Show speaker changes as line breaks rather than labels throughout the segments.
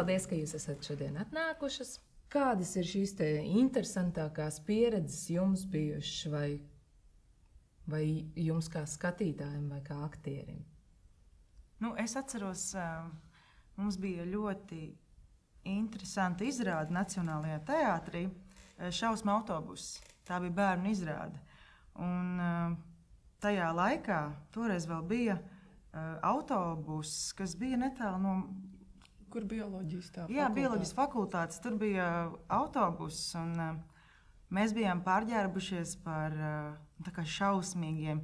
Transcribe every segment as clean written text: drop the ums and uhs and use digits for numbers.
paldies, ka jūs esat šodien atnākušas. Kādas ir šīs te interesantākās pieredzes jums bijušas vai jums kā skatītājiem vai kā aktierim?
Es atceros, mums bija ļoti interesanta izrāde Nacionālajā teātrī, Šausmu autobuss. Tā bija bērnu izrāde. Un tajā laikā toreiz vēl bija autobuss, kas bija netālu no...
Kur bioloģijas tā fakultāte?
Jā, bioloģijas fakultātes. Tur bija autobuss, un mēs bijām pārģērbušies par tā kā šausmīgiem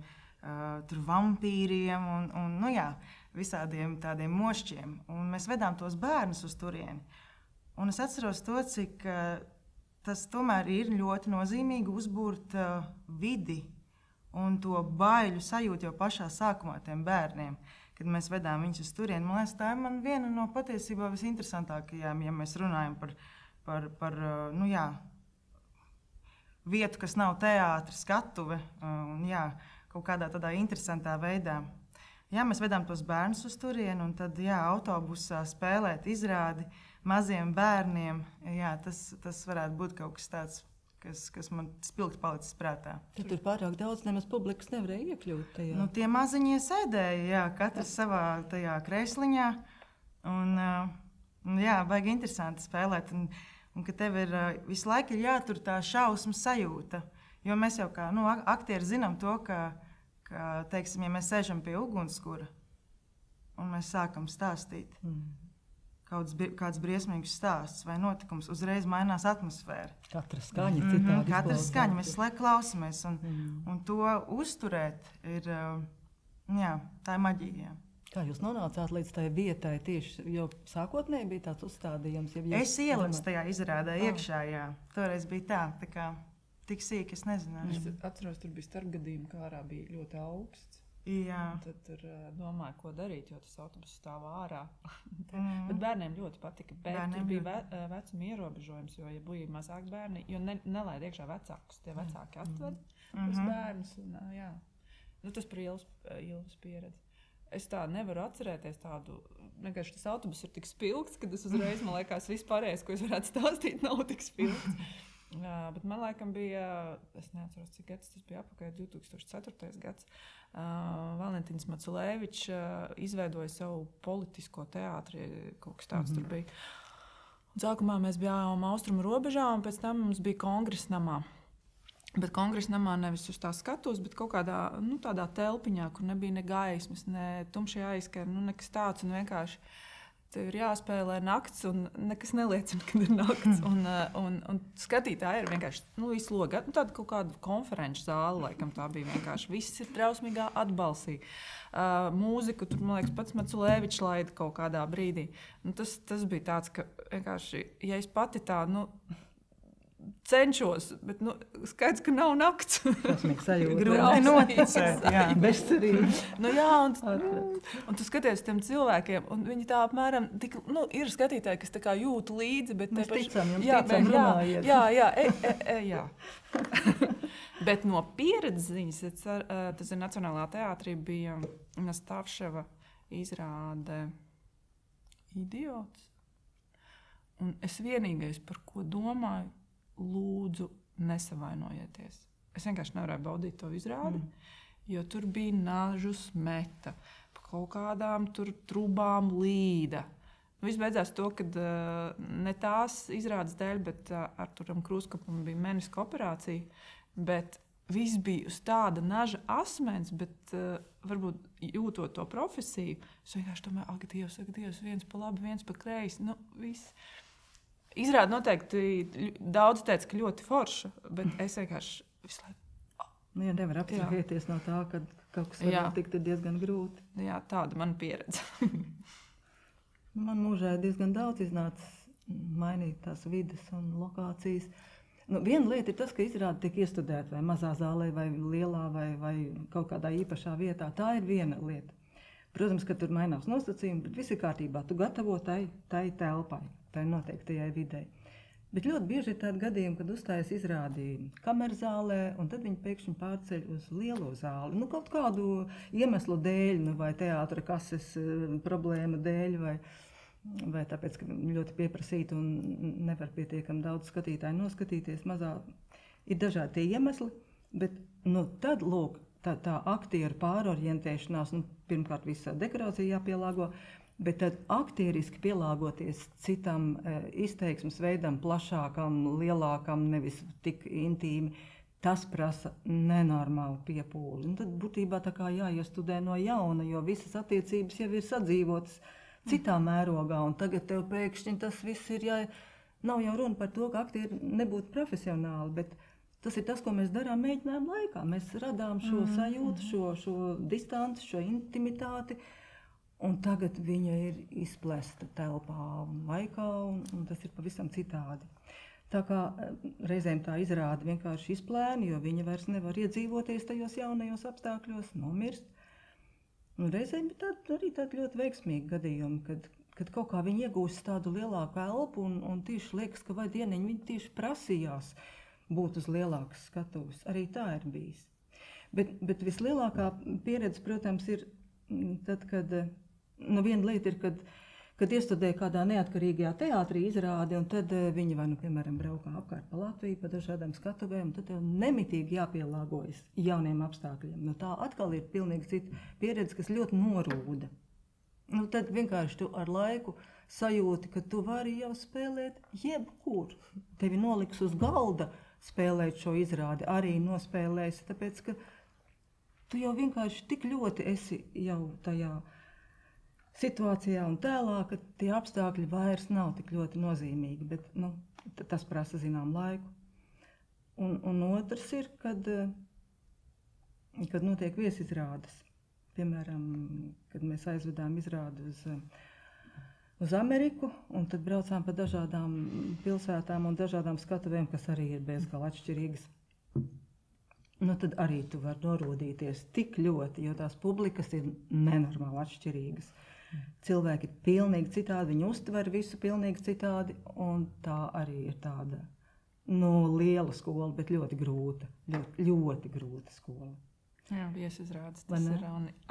tur vampīriem un visādiem tādiem mošķiem. Un mēs vedām tos bērnus uz turieni. Un es atceros to, cik tas tomēr ir ļoti nozīmīgi uzbūrt vidi un to baiļu sajūtu jau pašā sākumā tiem bērniem. Kad mēs vedām viņus uz turieni, man liekas, tā ir viena no patiesībā visinteresantākajām, ja mēs runājam par vietu, kas nav teātris, skatuve, un kaut kādā tādā interesantā veidā. Jā, mēs vedām tos bērnus uz turieni, un tad, autobusā spēlēt izrādi maziem bērniem, tas varētu būt kaut kas tāds, kas man spilgti palicis prātā.
Tad tur pārāk daudz nemaz publikas nevarēja iekļūt tajā.
Tie maziņie sēdēja, katrs savā tajā krēsliņā. Baigi interesanti spēlēt. Un ka tev ir visu laiku jātur tā šausmu sajūta. Jo mēs jau kā aktieri zinām to, ka teiksim, ja mēs sēžam pie ugunskura un mēs sākam stāstīt kāds briesmīgs stāsts vai notikums, uzreiz mainās atmosfēra.
Katra skaņa citādi.
Katra skaņa, mēs klausamies, un to uzturēt ir, tā ir maģija.
Kā jūs nonācāt līdz tai vietai tieši, jo sākotnēji bija tāds uzstādījums?
Es ielicu tajā izrādē iekšā, Toreiz bija tā kā tik sīk, es nezināju.
Es atceros, tur bija starpgadījumi, kā ārā bija ļoti augsts.
Jā.
Tad tur domāju, ko darīt, jo tas autobus stāv ārā. Bet bērniem ļoti patika. Bet tur bija vecuma ierobežojums, jo, ja bija mazāk bērni, jo nelaid iekšā vecākus, tie vecāki atved tos bērnus. Tas par Ilvas pieredzi. Es tā nevaru atcerēties tādu, vienkārši tas autobus ir tik spilgts, kad es uzreiz, man liekas, vispārējais, ko es varētu stāstīt, nav tik spilgts. Bet man laikam bija, es neatceros, cik gads tas bija apakaļ, 2004. gads. Valentīns Maculēvičs izveidoja savu politisko teātri, kaut kas tāds tur bija. Un sākumā mēs bijām austrumu robežā, un pēc tam mums bija kongresa namā. Bet kongresa namā nevis uz tā skatos, bet kaut kādā tādā telpiņā, kur nebija ne gaismas, ne tumšie aizskari, nekas tāds, un vienkārši tev ir jāspēlē nakts, un nekas neliecina, kad ir nakts. Un skatītāji ir vienkārši visu logu. Tāda kaut kāda konferenču zāle, laikam tā bija vienkārši. Viss ir drausmīgā atbalsī. Mūziku tur, man liekas, pats Maculēvičs laida kaut kādā brīdī. Tas bija tāds, ka vienkārši, ja es pati tā, cenšos, bet skaidrs, ka nav nakts.
Grūti noticēt,
bezcerīgi.
Un
tu
skaties tiem cilvēkiem, un viņi tā apmēram, ir skatītāji, kas tā kā jūt līdzi, bet
mēs ticam, runājiet.
Jā. Bet no pieredzes ziņas, tas ir Nacionālā teātrī, bija Nastāvševa izrāde Idiots. Un es vienīgais, par ko domāju, lūdzu, nesavainojieties. Es vienkārši nevarēju baudīt to izrādi, jo tur bija nažu smeta, pa kaut kādām tur trubām līda. Viss beidzās to, kad ne tās izrādes dēļ, bet Arturam Krūskapam bija meniska operācija, bet viss bija uz tāda naža asmens, bet varbūt jūtot to profesiju, es vienkārši domāju, ak, Dievs, viens pa labi, viens pa kreisi, viss. Izrāda noteikti daudz teica, ka ļoti forša, bet es vienkārši visu laiku...
Ja nevar apsargēties no tā, ka kaut kas var tikt diezgan grūti.
Jā, tāda mana pieredze.
Man mūžā diezgan daudz iznāca mainīt tās vides un lokācijas. Viena lieta ir tas, ka izrāda tiek iestudēta vai mazā zālē, vai lielā, vai kaut kādā īpašā vietā. Tā ir viena lieta. Protams, ka tur mainās nosacījumi, bet viss ir kārtībā. Tu gatavo tai telpai, tai noteiktajai videi. Bet ļoti bieži ir tādi gadījumi, kad uzstājas izrādi kamerzālē, un tad viņi pēkšņi pārceļ uz lielo zāli. Kaut kādu iemeslu dēļ, vai teātra kases problēma dēļ, vai tāpēc, ka ļoti pieprasīti un nevar pietiekami daudz skatītāju noskatīties. Ir dažādi tie iemesli, bet tad, lūk, tā aktieru pārorientēšanās, pirmkārt visa dekorācija jāpielāgo, bet tad aktieriski pielāgoties citam izteiksmes veidam, plašākam, lielākam, nevis tik intīmi, tas prasa nenormālu piepūli. Un tad būtībā tā kā jāiestudē no jauna, jo visas attiecības jau ir sadzīvotas citā mērogā, un tagad tev pēkšņi tas viss ir nav jau runa par to, ka aktieri nebūtu profesionāli, bet tas ir tas, ko mēs darām mēģinājumu laikā. Mēs radām šo sajūtu, šo distanci, šo intimitāti, un tagad viņa ir izplesta telpā un laikā, un tas ir pavisam citādi. Tā kā reizēm tā izrāda vienkārši izplēna, jo viņa vairs nevar iedzīvoties tajos jaunajos apstākļos, nomirst. Un reizēm ir arī tādi ļoti veiksmīgi gadījumi, kad kaut kā viņi iegūst tādu lielāku elpu un tieši liekas, ka vai dieniņi viņi tieši prasījās būt uz lielākas skatuves. Arī tā ir bijis. Bet vislielākā pieredze, protams, ir tad, kad viena lieta ir, kad iestudēja kādā neatkarīgajā teātrī izrādi, un tad viņi vai, piemēram, braukā apkārt pa Latviju, pa dažādām skatuvēm, un tad tev nemitīgi jāpielāgojas jauniem apstākļiem. Tā atkal ir pilnīgi cita pieredze, kas ļoti norūda. Tad vienkārši tu ar laiku sajūti, ka tu vari jau spēlēt jebkur. Tevi noliks uz galda spēlēt šo izrādi, arī nospēlēsi, tāpēc, ka tu jau vienkārši tik ļoti esi jau tajā situācijā un tēlā, ka tie apstākļi vairs nav tik ļoti nozīmīgi, bet tas prasa zinām laiku. Un otrs ir, kad notiek viesizrādes. Piemēram, kad mēs aizvedām izrādi uz Ameriku, un tad braucām pa dažādām pilsētām un dažādām skatuvēm, kas arī ir bezgalīgi atšķirīgas. Tad arī tu vari norūdīties tik ļoti, jo tās publikas ir nenormāli atšķirīgas. Cilvēki ir pilnīgi citādi, viņi uztver visu pilnīgi citādi, un tā arī ir tāda liela skola, bet ļoti grūta, ļoti grūta skola.
Jā, viesizrādes, tas ir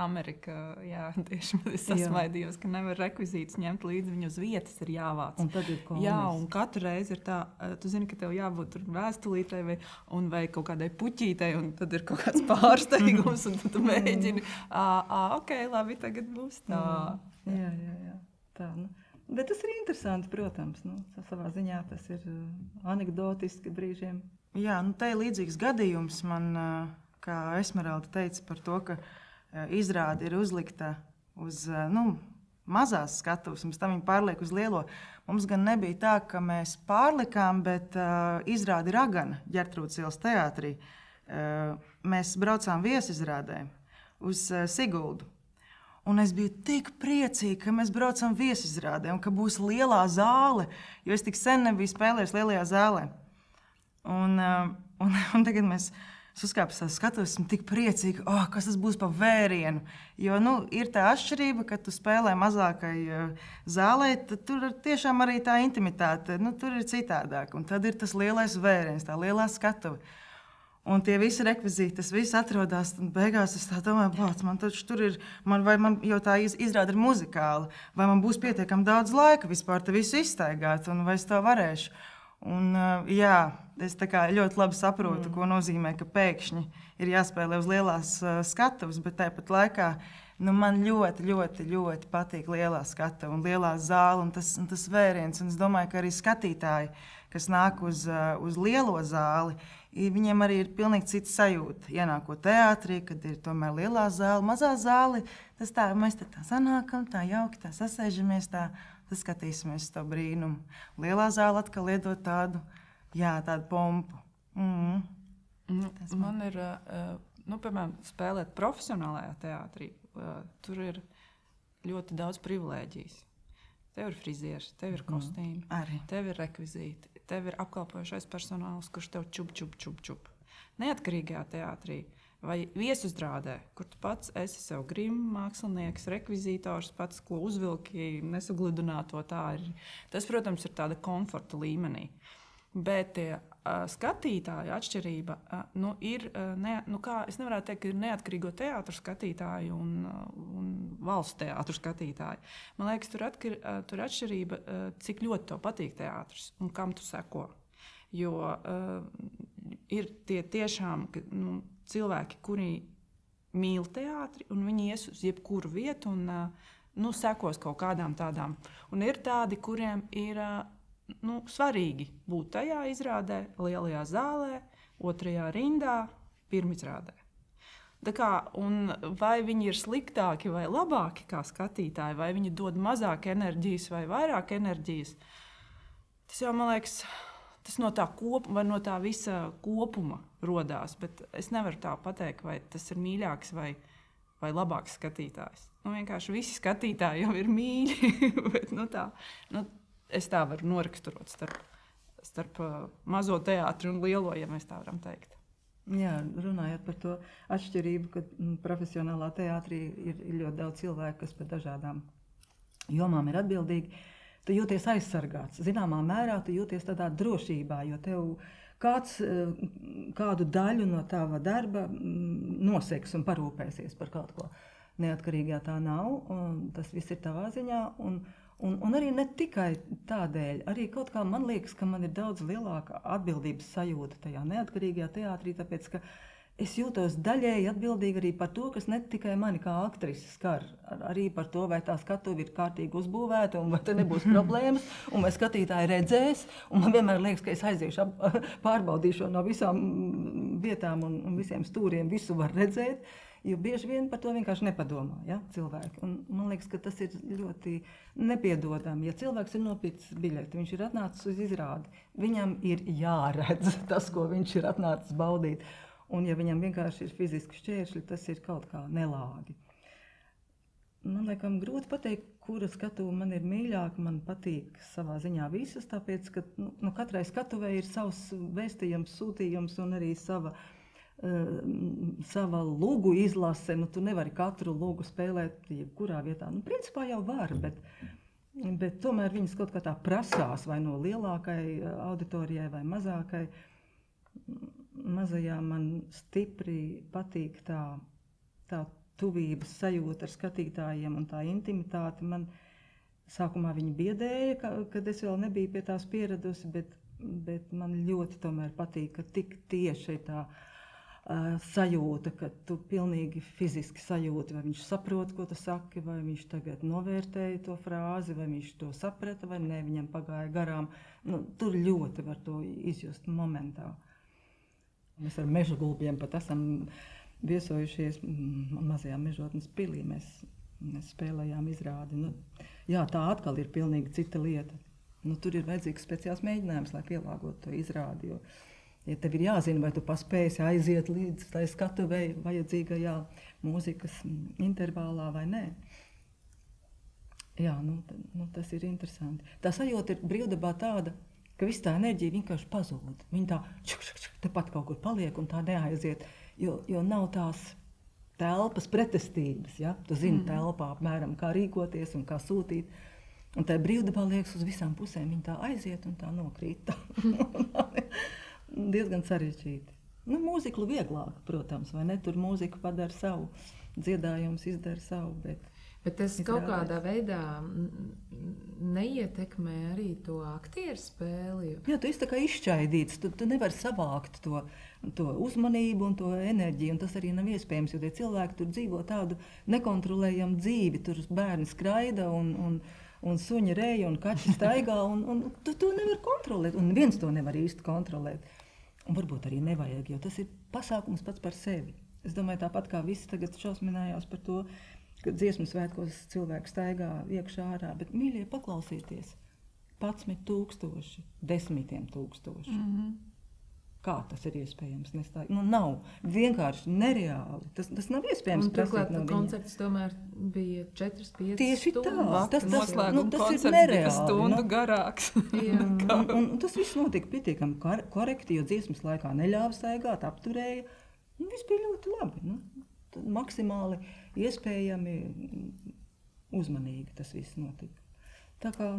Amerika, jā, tieši es sasmaidījos, ka nevar rekvizītus ņemt līdzi, viņu uz vietas ir jāvāc.
Un tad ir komis.
Jā, un katru reizi ir tā, tu zini, ka tev jābūt tur vēstulītei vai kaut kādai puķītei, un tad ir kaut kāds pārsteigums, un tad tu mēģini, ok, labi, tagad būs tā.
Jā, tā, Bet tas ir interesanti, protams, savā ziņā tas ir anekdotiski brīžiem.
Jā, te ir līdzīgs gadījums man, kā Esmeralda teica par to, ka izrāde ir uzlikta uz mazās skatuves, un tam viņa pārliek uz lielo. Mums gan nebija tā, ka mēs pārlikām, bet izrāde ir Agana Ģertrūdes ielas teātrī. Mēs braucām viesizrādē uz Siguldu. Un es biju tik priecīga, ka mēs braucam viesizrādē un ka būs lielā zāle, jo es tik sen nebiju spēlējis lielajā zālē. Un tagad mēs uzkāpjam uz skatuves, esmu tik priecīga, kas tas būs pa vērienu. Jo ir tā atšķirība, ka tu spēlē mazākai zālē, tad tur tiešām arī tā intimitāte, tur ir citādāk. Un tad ir tas lielais vēriens, tā lielā skatuve. Un tie visi rekvizīti, tas viss atrodas, un beigās es tā domāju, man taču tur ir, vai man jau tā izrāda ir muzikāla, vai man būs pietiekami daudz laika vispār te visu izstaigāt, un vai es to varēšu. Un jā, es tā kā ļoti labi saprotu, ko nozīmē, ka pēkšņi ir jāspēlē uz lielās skatuves, bet tāpat laikā man ļoti, ļoti, ļoti patīk lielā skatuve un lielā zāle un tas vēriens. Un es domāju, ka arī skatītāji, kas nāk uz lielo zāli, viņiem arī ir pilnīgi cita sajūta. Ienākot teātrī, kad ir tomēr lielā zāle, mazā zāle, tas tā, mēs tā sanākam, tā jauki, tā sasēžamies, tā skatīsimies to brīnumu. Lielā zāle atkal iedod tādu pompu.
Man ir, piemēram, spēlēt profesionālajā teātrī, tur ir ļoti daudz privilēģijas. Tev ir frizieris, tev ir kostīmi, tev ir rekvizīti, tev ir apkalpojošais personāls, kurš tev čup. Neatkarīgajā teātrī vai viesuzrādē, kur tu pats esi sev grima mākslinieks, rekvizītors, pats, ko uzvilki, nesagludināto tā ir. Tas, protams, ir tāda komforta līmenī.
Bet tie skatītāju atšķirība ir, es nevarētu teikt, ka ir neatkarīgo teātru skatītāji un valsts teātru skatītāji. Man liekas, tur atšķirība, cik ļoti tev patīk teātris un kam tu seko. Jo ir tie tiešām cilvēki, kuri mīl teātri, un viņi ies uz jebkuru vietu un sekos kaut kādām tādām. Un ir tādi, kuriem ir svarīgi būt tajā izrādē, lielajā zālē, otrajā rindā, pirmizrādē. Vai viņi ir sliktāki vai labāki kā skatītāji, vai viņi dod mazāk enerģijas vai vairāk enerģijas, tas jau, man liekas, tas no tā visa kopuma rodās. Bet es nevaru tā pateikt, vai tas ir mīļāks vai labāks skatītājs. Vienkārši visi skatītāji jau ir mīļi, bet es tā varu noraksturot starp mazo teātri un lielo, ja mēs tā varam teikt.
Jā, runājot par to atšķirību, ka profesionālā teātrī ir ļoti daudz cilvēku, kas par dažādām jomām ir atbildīgi, tu jūties aizsargāts. Zināmā mērā tu jūties tādā drošībā, jo tev kādu daļu no tava darba noseks un parūpēsies par kaut ko. Neatkarīgā tā nav, tas viss ir tavā ziņā. Un arī ne tikai tādēļ, arī kaut kā man liekas, ka man ir daudz lielāka atbildības sajūta tajā neatkarīgajā teātrī, tāpēc, ka es jūtos daļēji atbildīgi arī par to, kas ne tikai mani kā aktrisi skar, arī par to, vai tā skatuve ir kārtīgi uzbūvēta, un vai te nebūs problēmas, un vai skatītāji redzēs, un man vienmēr liekas, ka es aiziešu, pārbaudīšu no visām vietām un visiem stūriem, visu var redzēt. Jo bieži vien par to vienkārši nepadomā, ja, cilvēki. Un man liekas, ka tas ir ļoti nepiedodami. Ja cilvēks ir nopircis biļeti, viņš ir atnācis uz izrādi, viņam ir jāredz tas, ko viņš ir atnācis baudīt. Un ja viņam vienkārši ir fiziski šķēršļi, tas ir kaut kā nelāgi. Man liekas, grūti pateikt, kura skatuve man ir mīļāka. Man patīk savā ziņā visas, tāpēc, ka katrai skatuvei ir savs vēstījums, sūtījums un arī sava lugu izlase. Tu nevari katru lugu spēlēt jebkurā vietā. Principā jau var, bet tomēr viņas kaut kā tā prasās vai no lielākai auditorijai vai mazākai. Mazajā man stipri patīk tā tuvības sajūta ar skatītājiem un tā intimitāte. Man sākumā viņa biedēja, kad es vēl nebiju pie tās pieradusi, bet man ļoti tomēr patīk, ka tik tieši ir tā sajūta, ka tu pilnīgi fiziski sajūti, vai viņš saprot, ko tu saki, vai viņš tagad novērtēja to frāzi, vai viņš to saprata, vai ne, viņam pagāja garām. Tur ļoti var to izjust momentā. Mēs ar Mežagulbiem pat esam viesojušies mazajā Mežotnes pilī. Mēs spēlējām izrādi. Jā, tā atkal ir pilnīgi cita lieta. Tur ir vajadzīgs speciāls mēģinājums, lai pielāgotu to izrādi, jo ja tev ir jāzina, vai tu paspēsi aiziet līdz tai skatuvei vajadzīgajā mūzikas intervālā vai nē. Jā, tas ir interesanti. Tā sajūta ir brīvdabā tāda, ka viss tā enerģija vienkārši pazūd. Viņa tā tepat kaut kur paliek un tā neaiziet, jo nav tās telpas pretestības. Ja? Tu zini telpā apmēram, kā rīkoties un kā sūtīt. Un tā brīvdabā liekas uz visām pusēm. Viņa tā aiziet un tā nokrīt. Diezgan sarežģīti. Mūziklu vieglāk, protams, vai ne? Tur mūzika padara savu, dziedājums izdara savu,
bet tas kaut kādā veidā neietekmē arī to aktieru spēli?
Jā, tu esi tā kā izšķaidīts, tu nevari savākt to uzmanību un to enerģiju, un tas arī nav iespējams, jo tie cilvēki tur dzīvo tādu nekontrolējamu dzīvi, tur bērni skraida un suņi reja un kaķi staigā, un tu to nevar kontrolēt, un viens to nevar īsti kontrolēt. Un varbūt arī nevajag, jo tas ir pasākums pats par sevi. Es domāju, tāpat kā visi tagad šausminājās par to, ka dziesmu svētkos cilvēki staigā iekšā ārā, bet mīļie, paklausieties, 11,000, 10,000. Kā tas ir iespējams? Nav. Vienkārši nereāli. Tas nav iespējams.
Un turklāt koncerts tomēr bija 4-5
tieši
stundas.
Tas
koncerts
ir nereāli.
Bija stundu garāks.
un tas viss notika pietiekami korekti, jo dziesmas laikā neļāva staigāt, apturēja. Viss bija ļoti labi. Maksimāli iespējami uzmanīgi tas viss notika. Tā kā,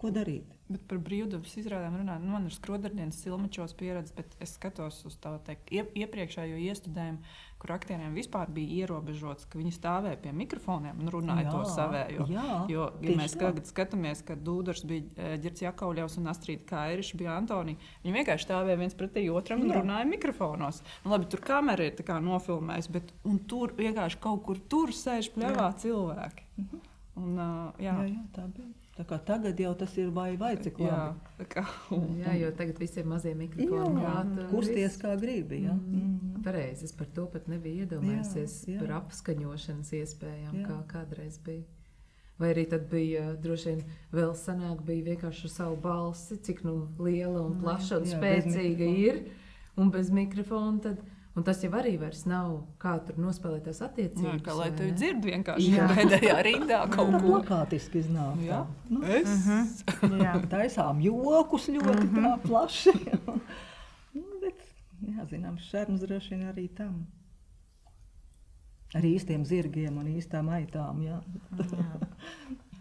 ko darīt.
Bet par brīvdabas izrādēm runājot, man ir skrodardienas Silmačos pieredze, bet es skatos uz tā teikt iepriekšējo iestudējumu, kur aktieriem vispār bija ierobežots, ka viņi stāvēja pie mikrofoniem un runāja to savējo. Jo, ja mēs tagad skatāmies, ka Dūdars bija Ģirds Jakauļevs un Astrīda Kairiša bija Antonija, viņi vienkārši stāvēja viens pretī otram un runāja mikrofonos. Nu, labi, tur kamera ir tā kā nofilmējis, bet un tur vienkārši kaut kur tur sēž pļavā cilvēki. Un, jā,
tā bija. Tā kā tagad jau tas ir vai cik labi.
Jā, jo tagad visiem mazie mikrofoni klāt.
Kusties kā gribi, jā.
Pareizi, es par to pat nebiju iedomājusies par apskaņošanas iespējām, kā kādreiz bija. Vai arī tad bija droši vien vēl sanāk, bija vienkārši ar savu balsi, cik liela un plaša un spēcīga ir, un bez mikrofona tad. Un tas jau arī vairs nav, kā tur nospēlēt tās attiecības.
Kā lai tevi dzird vienkārši pēdējā rindā kaut ko.
Lokātiski iznāk. Taisām jokus ļoti tā plaši. Bet, zināms, šerms droši vien arī tam. Arī īstiem zirgiem un īstām aitām, jā.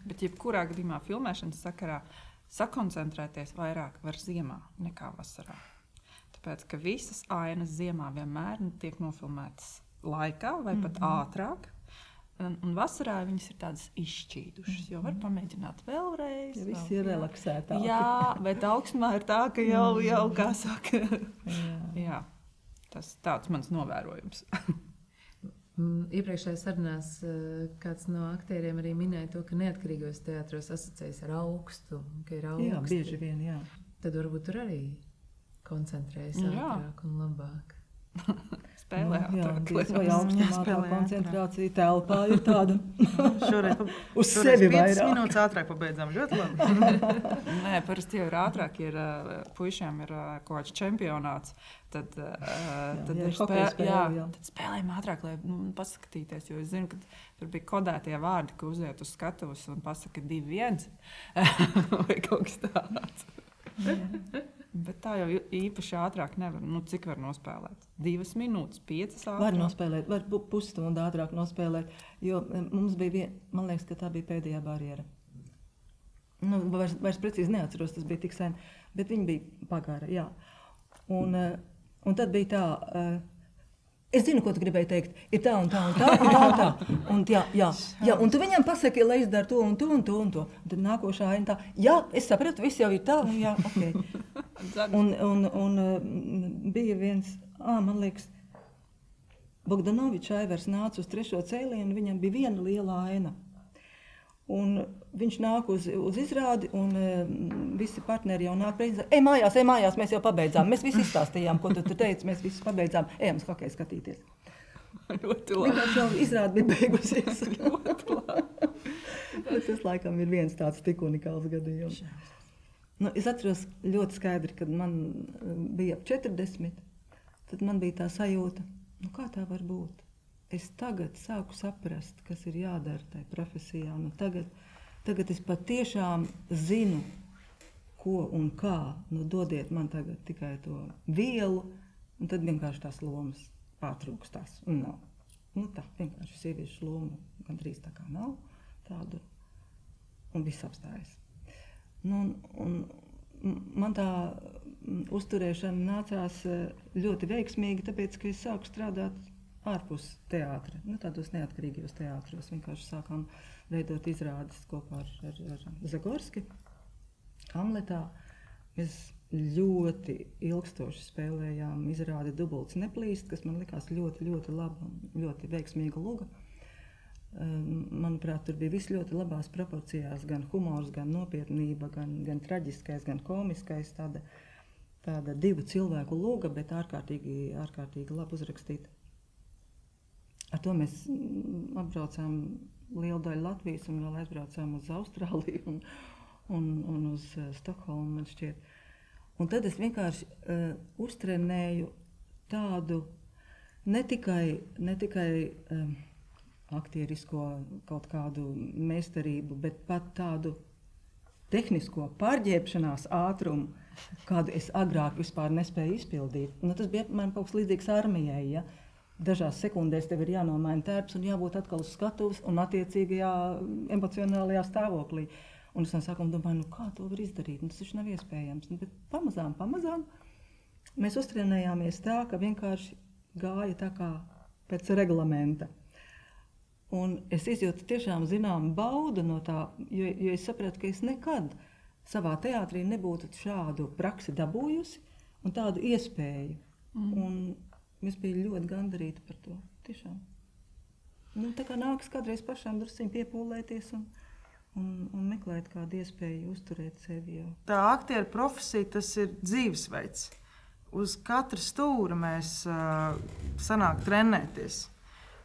Bet jebkurā gadījumā filmēšanas sakarā sakoncentrēties vairāk var ziemā nekā vasarā. Tāpēc, ka visas ainas ziemā vienmēr tiek nofilmētas laikā vai pat ātrāk. Un vasarā viņas ir tādas izšķīdušas, jo var pamēģināt vēlreiz.
Ja viss ir relaksētāk.
Jā, bet augstumā ir tā, ka jau kā saka. Jā, tas tāds mans novērojums.
Iepriekšējā sarunās kāds no aktieriem arī minēja to, ka neatkarīgos teātros asociējas ar augstu, ka ir augsti.
Jā, bieži vien, jā.
Tad varbūt tur arī koncentrējas ātrāk un labāk.
Spēlē ātrāk.
Vai augstumā tā koncentrācija telpā ir tāda uz
sevi
vairāk.
5 minūtes ātrāk pabeidzām, ļoti labi.
Nē, parasti jau ir ātrāk, ja puišiem ir kaut kāds čempionāts, tad spēlējam ātrāk, lai paskatīties, jo es zinu, ka tur bija kodētie vārdi, ka uziet uz skatuvus un pasaka 2-1 vai kaut kas tāds. Bet tā jau īpaši ātrāk nevar. Cik var nospēlēt? 2 minūtes, 5 ātrāk?
Var nospēlēt, var pusstundu ātrāk nospēlēt, jo mums bija man liekas, ka tā bija pēdējā barjera. Vairs precīzi neatceros, tas bija tik sen, bet viņa bija pagara, jā. Un tad bija tā, es zinu, ko tu gribēji teikt, ir tā un tā un tā un tā un tā. Un jā, un tu viņam pasaki, lai izdara to un to un to un to. Un tad nākošā aina tā, jā, es sapratu, viss jau ir tā, jā, ok. Un bija viens, man liekas, Bogdanovičs Aivars nāca uz 3. cēlienu, viņam bija viena liela aina. Un viņš nāk uz izrādi, un visi partneri jau nāk pēc, ej mājās, mēs jau pabeidzām. Mēs visi izstāstījām, ko tu teici, mēs visi pabeidzām, ejam uz hokeju skatīties.
Ļoti labi.
Vienkārši jau izrādi bija beigusies. Ļoti labi. Tas laikam ir viens tāds tik unikāls gadījums. Es atceros ļoti skaidri, kad man bija ap 40, tad man bija tā sajūta, kā tā var būt? Es tagad sāku saprast, kas ir jādara tajā profesijā. Tagad es patiešām zinu, ko un kā. Dodiet man tagad tikai to vielu, un tad vienkārši tās lomas pārtrūkstās. Un nav. Tā vienkārši sieviešu loma gandrīz tā kā nav tādu, un viss apstājas. Man tā uzturēšana nācās ļoti veiksmīgi, tāpēc, ka es sāku strādāt ārpus teātra, tādos neatkarīgos teātros. Vienkārši sākām veidot izrādes kopā ar Zagorski, Hamletā. Mēs ļoti ilgstoši spēlējām izrādi Dubults neplīst, kas man likās ļoti, ļoti laba un ļoti veiksmīga luga. Manuprāt, tur bija viss ļoti labās proporcijās, gan humors, gan nopietnība, gan traģiskais, gan komiskais. Tāda 2 cilvēku luga, bet ārkārtīgi labi uzrakstīta. Ar to mēs apbraucām lielu daļu Latvijas un vēl aizbraucām uz Austrāliju un uz Stokholmu, man šķiet. Un tad es vienkārši uztrenēju tādu ne tikai aktierisko kaut kādu meistarību, bet pat tādu tehnisko pārģērbšanās ātrumu, kādu es agrāk vispār nespēju izpildīt. Tas bija man kaut kas līdzīgs armijai, ja? Dažās sekundēs tev ir jānomaina tērps un jābūt atkal uz skatuves un attiecīgajā emocionālajā stāvoklī. Un es no sākuma domāju, kā to var izdarīt, tas taču nav iespējams. Bet pamazām mēs uztrenējāmies tā, ka vienkārši gāja tā kā pēc reglamenta. Un es izjūtu tiešām zināmu baudu no tā, jo es sapratu, ka es nekad savā teātrī nebūtu šādu praksi dabūjusi un tādu iespēju. Un es biju ļoti gandarīta par to, tiešām. Tā kā nākas kādreiz pašām drusciņ piepūlēties un meklēt kādu iespēju uzturēt sevi jau.
Tā aktieru profesija, tas ir dzīvesveids. Uz katra stūra mēs sanāk trenēties.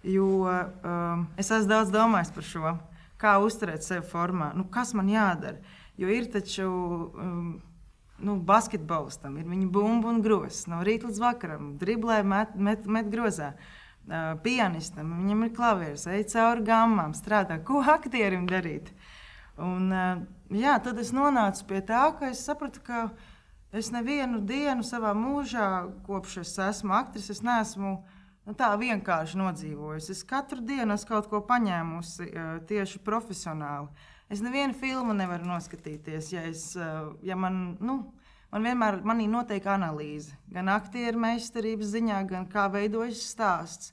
Jo es esmu daudz domājis par šo, kā uzturēt sevi formā, kas man jādara. Jo ir taču basketbolistam, ir viņa bumba un grozs, no rīta līdz vakaram, driblē, met grozā. Pianistam, viņam ir klavieris, ej cauri gammām, strādā, ko aktierim darīt. Un, tad es nonācu pie tā, ka es sapratu, ka es nevienu dienu savā mūžā, kopš es esmu aktris, es neesmu tā vienkārši nodzīvojusi. Es katru dienu esmu kaut ko paņēmusi tieši profesionāli. Es nevienu filmu nevaru noskatīties, ja man vienmēr manī notiek analīze. Gan aktieru meistarības ziņā, gan kā veidojas stāsts,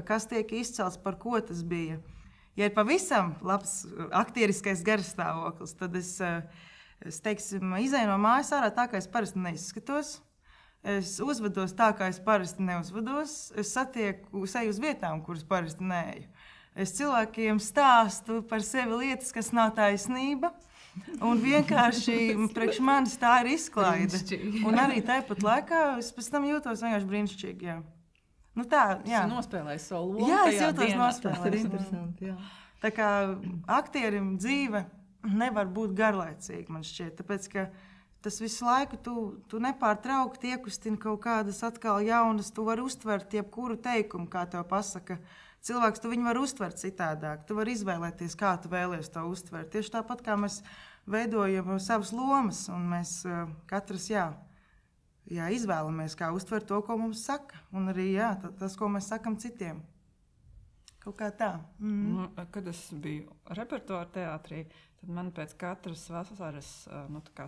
kas tiek izcelts, par ko tas bija. Ja ir pavisam labs aktieriskais garstāvoklis, tad es izēju no mājas ārā tā, kā es parasti neizskatos. Es uzvedos tā, kā es parasti neuzvedos. Es satieku seju uz vietām, kuras parasti neeju. Es cilvēkiem stāstu par sevi lietas, kas nav taisnība. Un vienkārši priekš manis tā ir izklaide. Un arī tāpat laikā es pēc tam jūtos vienkārši brīnišķīgi. Jā.
Tas nospēlēs savu lomu.
Jā, es jūtos nospēlēs.
Tas ir interesanti, jā.
Tā kā aktierim dzīve nevar būt garlaicīga, man šķiet. Tāpēc, ka tas visu laiku tu nepārtraukti iekustina kaut kādas atkal jaunas, tu vari uztvert jebkuru teikumu, kā tev pasaka. Cilvēks, tu viņu var uztvert citādāk, tu vari izvēlēties, kā tu vēlies to uztvert. Tieši tāpat, kā mēs veidojam savas lomas, un mēs katrs, izvēlamies, kā uztvert to, ko mums saka, un arī, tas, ko mēs sakam citiem. Kaut kā tā.
Kad es biju repertuāra teātrī, tad man pēc katras vasaras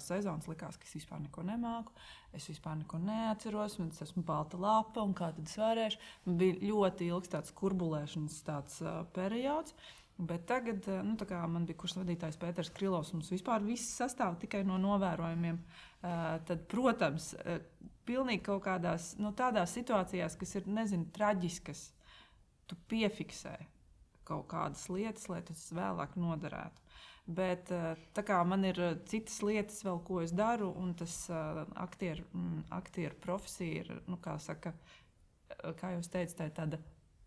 sezonas likās, ka es vispār neko nemāku, es vispār neko neatceros, man es esmu balta lapa, un kā tad es varēšu. Man bija ļoti ilgs tāds kurbulēšanas periods, bet tagad, man bija kursa vadītājs Pēters Krilovs, mums vispār viss sastāv tikai no novērojumiem. Tad, protams, pilnīgi kaut kādās, tādās situācijās, kas ir, traģiskas, tu piefiksē kaut kādas lietas, lai tas vēlāk noderētu. Bet tā kā man ir citas lietas vēl, ko es daru, un tas aktieru profesija ir, kā jūs teicat, tā ir tāda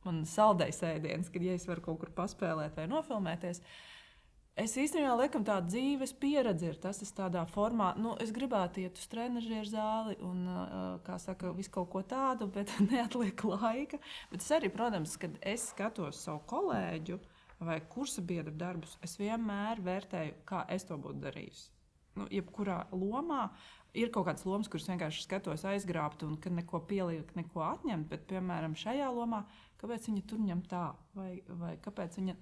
man saldējs ēdiens, kad es varu kaut kur paspēlēt vai nofilmēties. Es īstenībā laikam tā dzīves pieredze ir tas, es tādā formā, es gribētu iet uz trenažieru zāli un, visu kaut ko tādu, bet neatliek laika. Bet es arī, protams, kad es skatos savu kolēģu vai kursa biedru darbus, es vienmēr vērtēju, kā es to būtu darījusi. Jebkurā lomā ir kaut kādas lomas, kuras vienkārši skatos aizgrābt un kad neko pielikt, neko atņemt, bet, piemēram, šajā lomā, kāpēc viņa tur ņem tā? Vai kāpēc viņa,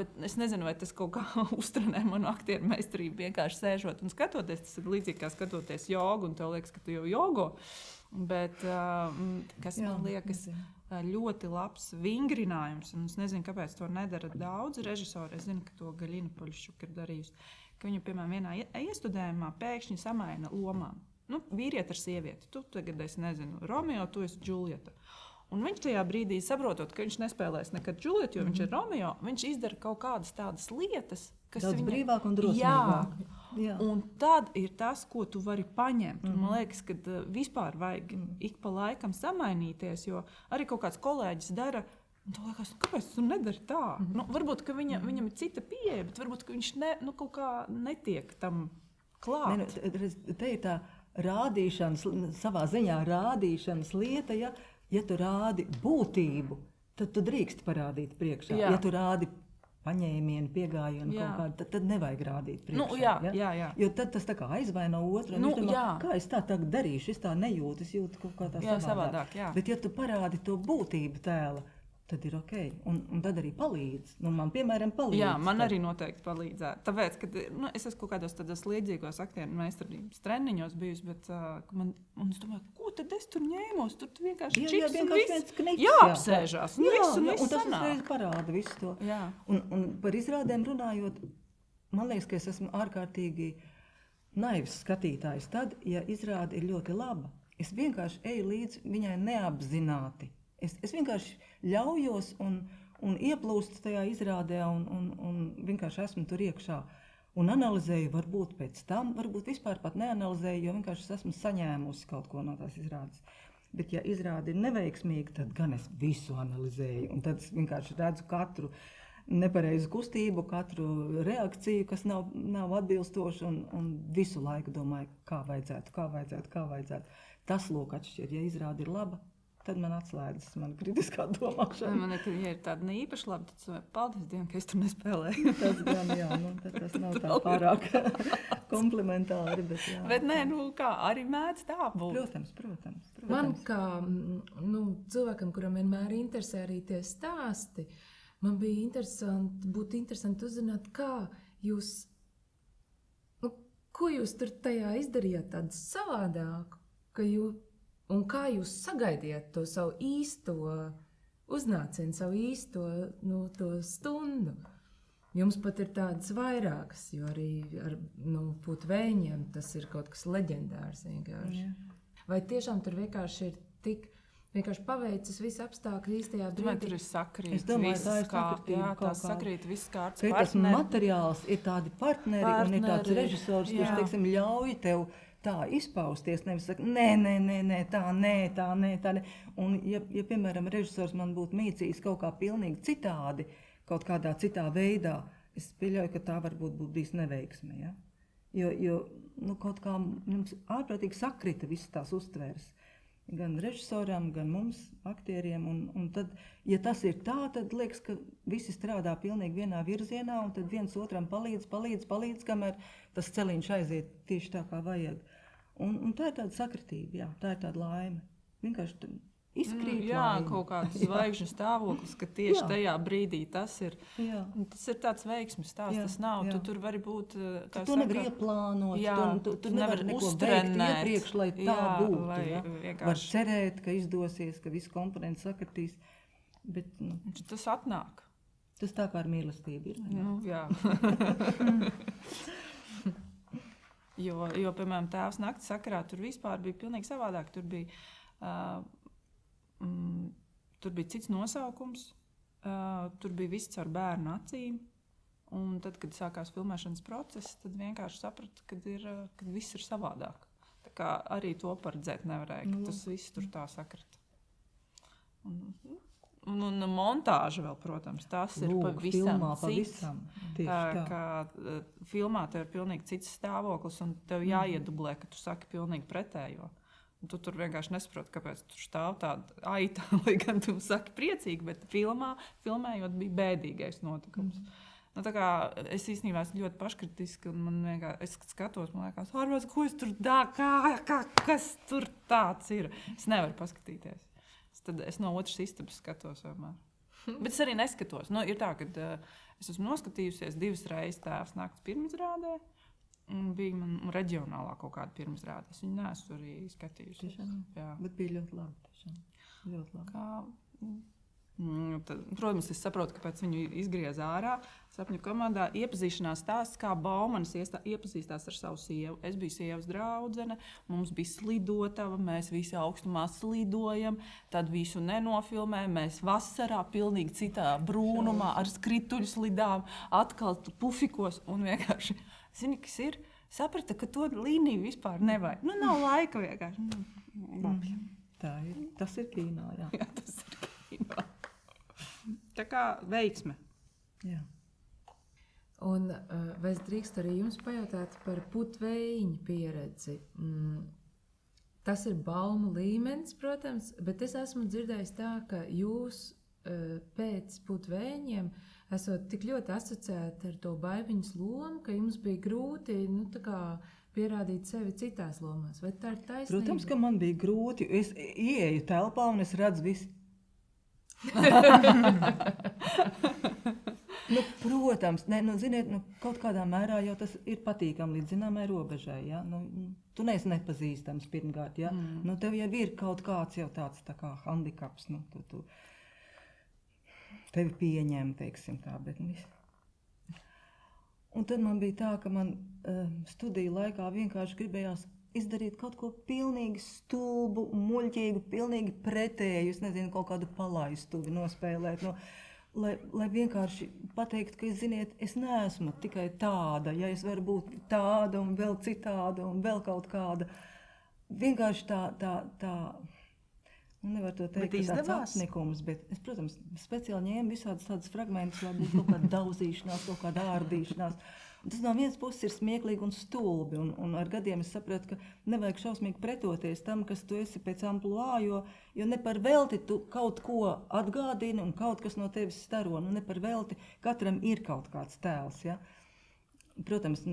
bet es nezinu, vai tas kaut kā uztrenē manu aktieru meistarību vienkārši sēžot un skatoties. Tas ir līdzīgi kā skatoties jogu un tev liekas, ka tu jau jogo. Bet, kas man liekas ļoti labs vingrinājums, un es nezinu, kāpēc to nedara daudz režisori, es zinu, ka to Gaļina Poļščuk ir darījusi, ka viņa, piemēram, vienā iestudējumā pēkšņi samaina lomām. Vīrieti ar sievieti. Tu tagad, es nezinu, Romeo, tu esi Džuljeta. Un viņš tajā brīdī, saprotot, ka viņš nespēlēs nekad Džuljetu, jo viņš ir Romeo, viņš izdara kaut kādas tādas lietas, kas
daudz brīvāk un drosmīgāk.
Jā. Un tad ir tas, ko tu vari paņemt. Un man liekas, ka vispār vajag ik pa laikam samainīties, jo arī kaut kāds kolēģis dara. Un tu liekas, kāpēc tu nedari tā? Varbūt, ka viņam ir cita pieeja, bet varbūt, ka viņš kaut kā netiek tam klāt.
Te ir tā rādīšanas, savā ziņā rādīšanas lieta, ja tu rādi būtību, tad tu drīkst parādīt priekšā. Jā. Ja tu rādi paņēmienu, piegājienu kaut kādu, tad nevajag rādīt priekšā.
Jā.
Jo tad tas tā kā aizvaino otru. Kā es tā tagad darīšu, es tā nejūtu, es jūtu kaut kā tā savādāk.
Jā.
Bet ja tu parādi to būtību tēla, tad ir ok. Un tad arī palīdz. Man, piemēram, palīdz.
Jā, man arī noteikti palīdzēja. Tāpēc, kad es esmu kaut kādos tādos līdzīgos aktieru meistarības treniņos bijusi, bet es domāju, ko tad es tur ņēmos? Tur vienkārši čips un viss. Jāapsēžās. Un tas uzreiz
parāda visu to.
Jā.
Un par izrādēm runājot, man liekas, ka es esmu ārkārtīgi naivs skatītājs. Tad, ja izrāde ir ļoti laba, es vienkārši eju līdz viņai neapzināti. Es vienkārši ļaujos un ieplūstu tajā izrādē un vienkārši esmu tur iekšā. Un analizēju, varbūt pēc tam, varbūt vispār pat neanalizēju, jo vienkārši esmu saņēmusi kaut ko no tās izrādes. Bet ja izrāde ir neveiksmīga, tad gan es visu analizēju. Un tad es vienkārši redzu katru nepareizu kustību, katru reakciju, kas nav atbilstoša un visu laiku domāju, kā vajadzētu. Tas lūk atšķir, ja izrāde ir laba. Tad man atslēdzas mana kritiskā domāšana.
Man liekas, ja ir tāda īpaši laba, tad paldies Dievam, ka es tur nespēlēju.
Tas gan, jā, tas nav tā pārāk komplementāri, bet jā.
Bet nē, kā, arī mēdz tā būt.
Protams.
Man kā cilvēkam, kuram vienmēr interesē arī tie stāsti, man bija interesanti uzzināt, kā jūs, ko jūs tur tajā izdarījāt tādu savādāku, un kā jūs sagaidījāt to savu īsto uznācienu, savu īsto to stundu? Jums pat ir tādas vairākas, jo arī ar Putvēņiem tas ir kaut kas leģendārs vienkārši. Jā. Vai tiešām tur vienkārši ir tik vienkārši paveicis visi apstākļi īstajā brīdī?
Domāju, tur ir sakrīt.
Es domāju, tā ir sakritība.
Jā, tās sakrīt viss kārtas
partneri. Tas materiāls ir tādi partneri un ir tāds režisors, kurš, teiksim, ļauj tev tā izpausties, nevis saka, nē, tā nē. Un, ja, piemēram, režisors man būtu mīcījis kaut kā pilnīgi citādi, kaut kādā citā veidā, es pieļauju, ka tā varbūt būtu bijis neveiksme, ja? Jo kaut kā mums ārprātīgi sakrita visas tās uztveres. Gan režisoram, gan mums, aktieriem, un tad, ja tas ir tā, tad liekas, ka visi strādā pilnīgi vienā virzienā, un tad viens otram palīdz, kamēr tas celiņš aiziet tieši tā, kā vajag. Un tā ir tāda sakritība, jā, tā ir tāda laime. Vienkārši izkrīt laime.
Kaut kāds zvaigžņu stāvoklis, ka tieši tajā brīdī tas ir. Tas ir tāds veiksmes stāsts, tas nav. Tu tur vari būt, kā
tu nevar ieplānot, tu nevar neko veikt iepriekš, lai tā būtu. Var cerēt, ka izdosies, ka visi komponenti sakritīs, bet
tas atnāk.
Tas tā kā ar mīlestību ir.
Jā. Jo, piemēram, Tēvs nakts sakarā tur vispār bija pilnīgi savādāk. Tur bija cits nosaukums, tur bija viss caur bērnu acīm. Un tad, kad sākās filmēšanas process, tad vienkārši sapratu, ka viss ir savādāk. Tā kā arī to paredzēt nevarēja, ka tas viss tur tā sakrita. Un montāža vēl, protams, tas ir pavisam cits. Kā filmā tev ir pilnīgi cits stāvoklis, un tev jāiedublē, ka tu saki pilnīgi pretējo. Un tu tur vienkārši nesaproti, kāpēc tur stāv tāda aita, lai gan tu saki priecīgi, bet filmējot bija bēdīgais notikums. Tā kā es īstenībā esmu ļoti paškritiski, un es skatos, man liekas, ārmās, ko es tur kas tur tāds ir? Es nevaru paskatīties. Tad es no otras istabas skatos vienmēr. Bet es arī neskatos. Ir tā, ka es esmu noskatījusies 2 reizes Tēvs nakts pirmizrādē, un bija man reģionālā kaut kāda pirmizrāde. Es viņu neesmu arī skatījusies.
Bet bija ļoti labi. Ļoti labi.
Tad, protams, es saprotu, kāpēc viņu izgriez ārā sapņu komandā. Iepazīšanās stāsts, kā Baumanis iepazīstās ar savu sievu. Es biju sievas draudzene, mums bija slidotava, mēs visi augstumā slidojam, tad visu nenofilmē, mēs vasarā pilnīgi citā brūnumā ar skrituļu slidām, atkal pufikos un vienkārši, zini, kas ir? Saprata, ka to līniju vispār nevajag. Nav laika vienkārši.
Tā ir. Tas ir kīnā, jā.
Jā, tas ir kīnā. Tā kā veiksme.
Jā.
Un vai es drīkstu arī jums pajautāt par Putvēņu pieredzi? Tas ir baumu līmenis, protams, bet es esmu dzirdējis tā, ka jūs pēc Putvēņiem esot tik ļoti asociēti ar to baiviņas lomu, ka jums bija grūti, pierādīt sevi citās lomās. Vai tā ir taisnība?
Protams, ka man bija grūti. Es ieeju telpā un es redzu visu. Protams, ziniet, kaut kādā mērā jau tas ir patīkami līdz zināmai robežai. Ja? Tu neesi nepazīstams pirmkārt. Ja? Tev jau ir kaut kāds jau tāds tā kā handikaps. Tevi pieņem, teiksim tā. Bet, un tad man bija tā, ka man studiju laikā vienkārši gribējās izdarīt kaut ko pilnīgi stulbu, muļķīgu, pilnīgi pretēju. Es nezinu, kaut kādu palaistuvi nospēlēt. Lai vienkārši pateikt, ka, ziniet, es neesmu tikai tāda, ja es varu būt tāda un vēl citāda un vēl kaut kāda. Vienkārši tā nevar to teikt, ka tāds apnikums, bet es, protams, speciāli ņēmu visādas tādas fragmentus, lai būtu kaut kāda daudzīšanās, kaut kāda ārdīšanās. Un tas no vienas puses ir smieklīgi un stulbi, un ar gadiem es sapratu, ka nevajag šausmīgi pretoties tam, kas tu esi pēc ampluā, jo ne par velti tu kaut ko atgādini un kaut kas no tevis staro. Ne par velti katram ir kaut kāds tēls. Ja? Protams,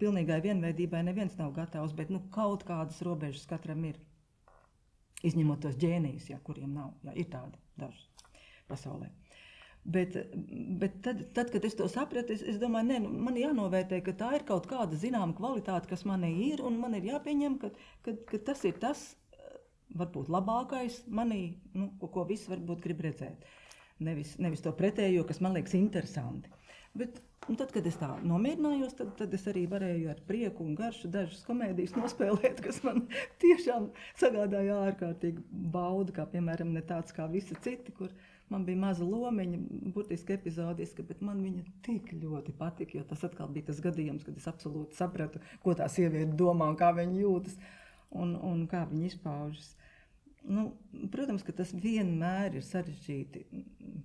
pilnīgai vienveidībai neviens nav gatavs, bet kaut kādas robežas katram ir. Izņemot tos ģēnijus, kuriem nav. Ja? Ir tādi daži pasaulē. Bet tad, kad es to sapratu, es domāju, man jānovērtē, ka tā ir kaut kāda zināma kvalitāte, kas manī ir, un man ir jāpieņem, ka tas ir tas, varbūt labākais manī, ko visi varbūt grib redzēt. Nevis to pretējo, kas man liekas interesanti. Bet tad, kad es tā nomierinājos, tad es arī varēju ar prieku un garšu dažas komēdijas nospēlēt, kas man tiešām sagādāja ārkārtīgi baudu, kā piemēram ne tāds kā visi citi, kur man bija maza lomiņa, burtiski epizodiska, bet man viņa tik ļoti patika, jo tas atkal bija tas gadījums, kad es absolūti sapratu, ko tā sieviete domā un kā viņa jūtas un kā viņa izpaužas. Protams, ka tas vienmēr ir sarežģīti,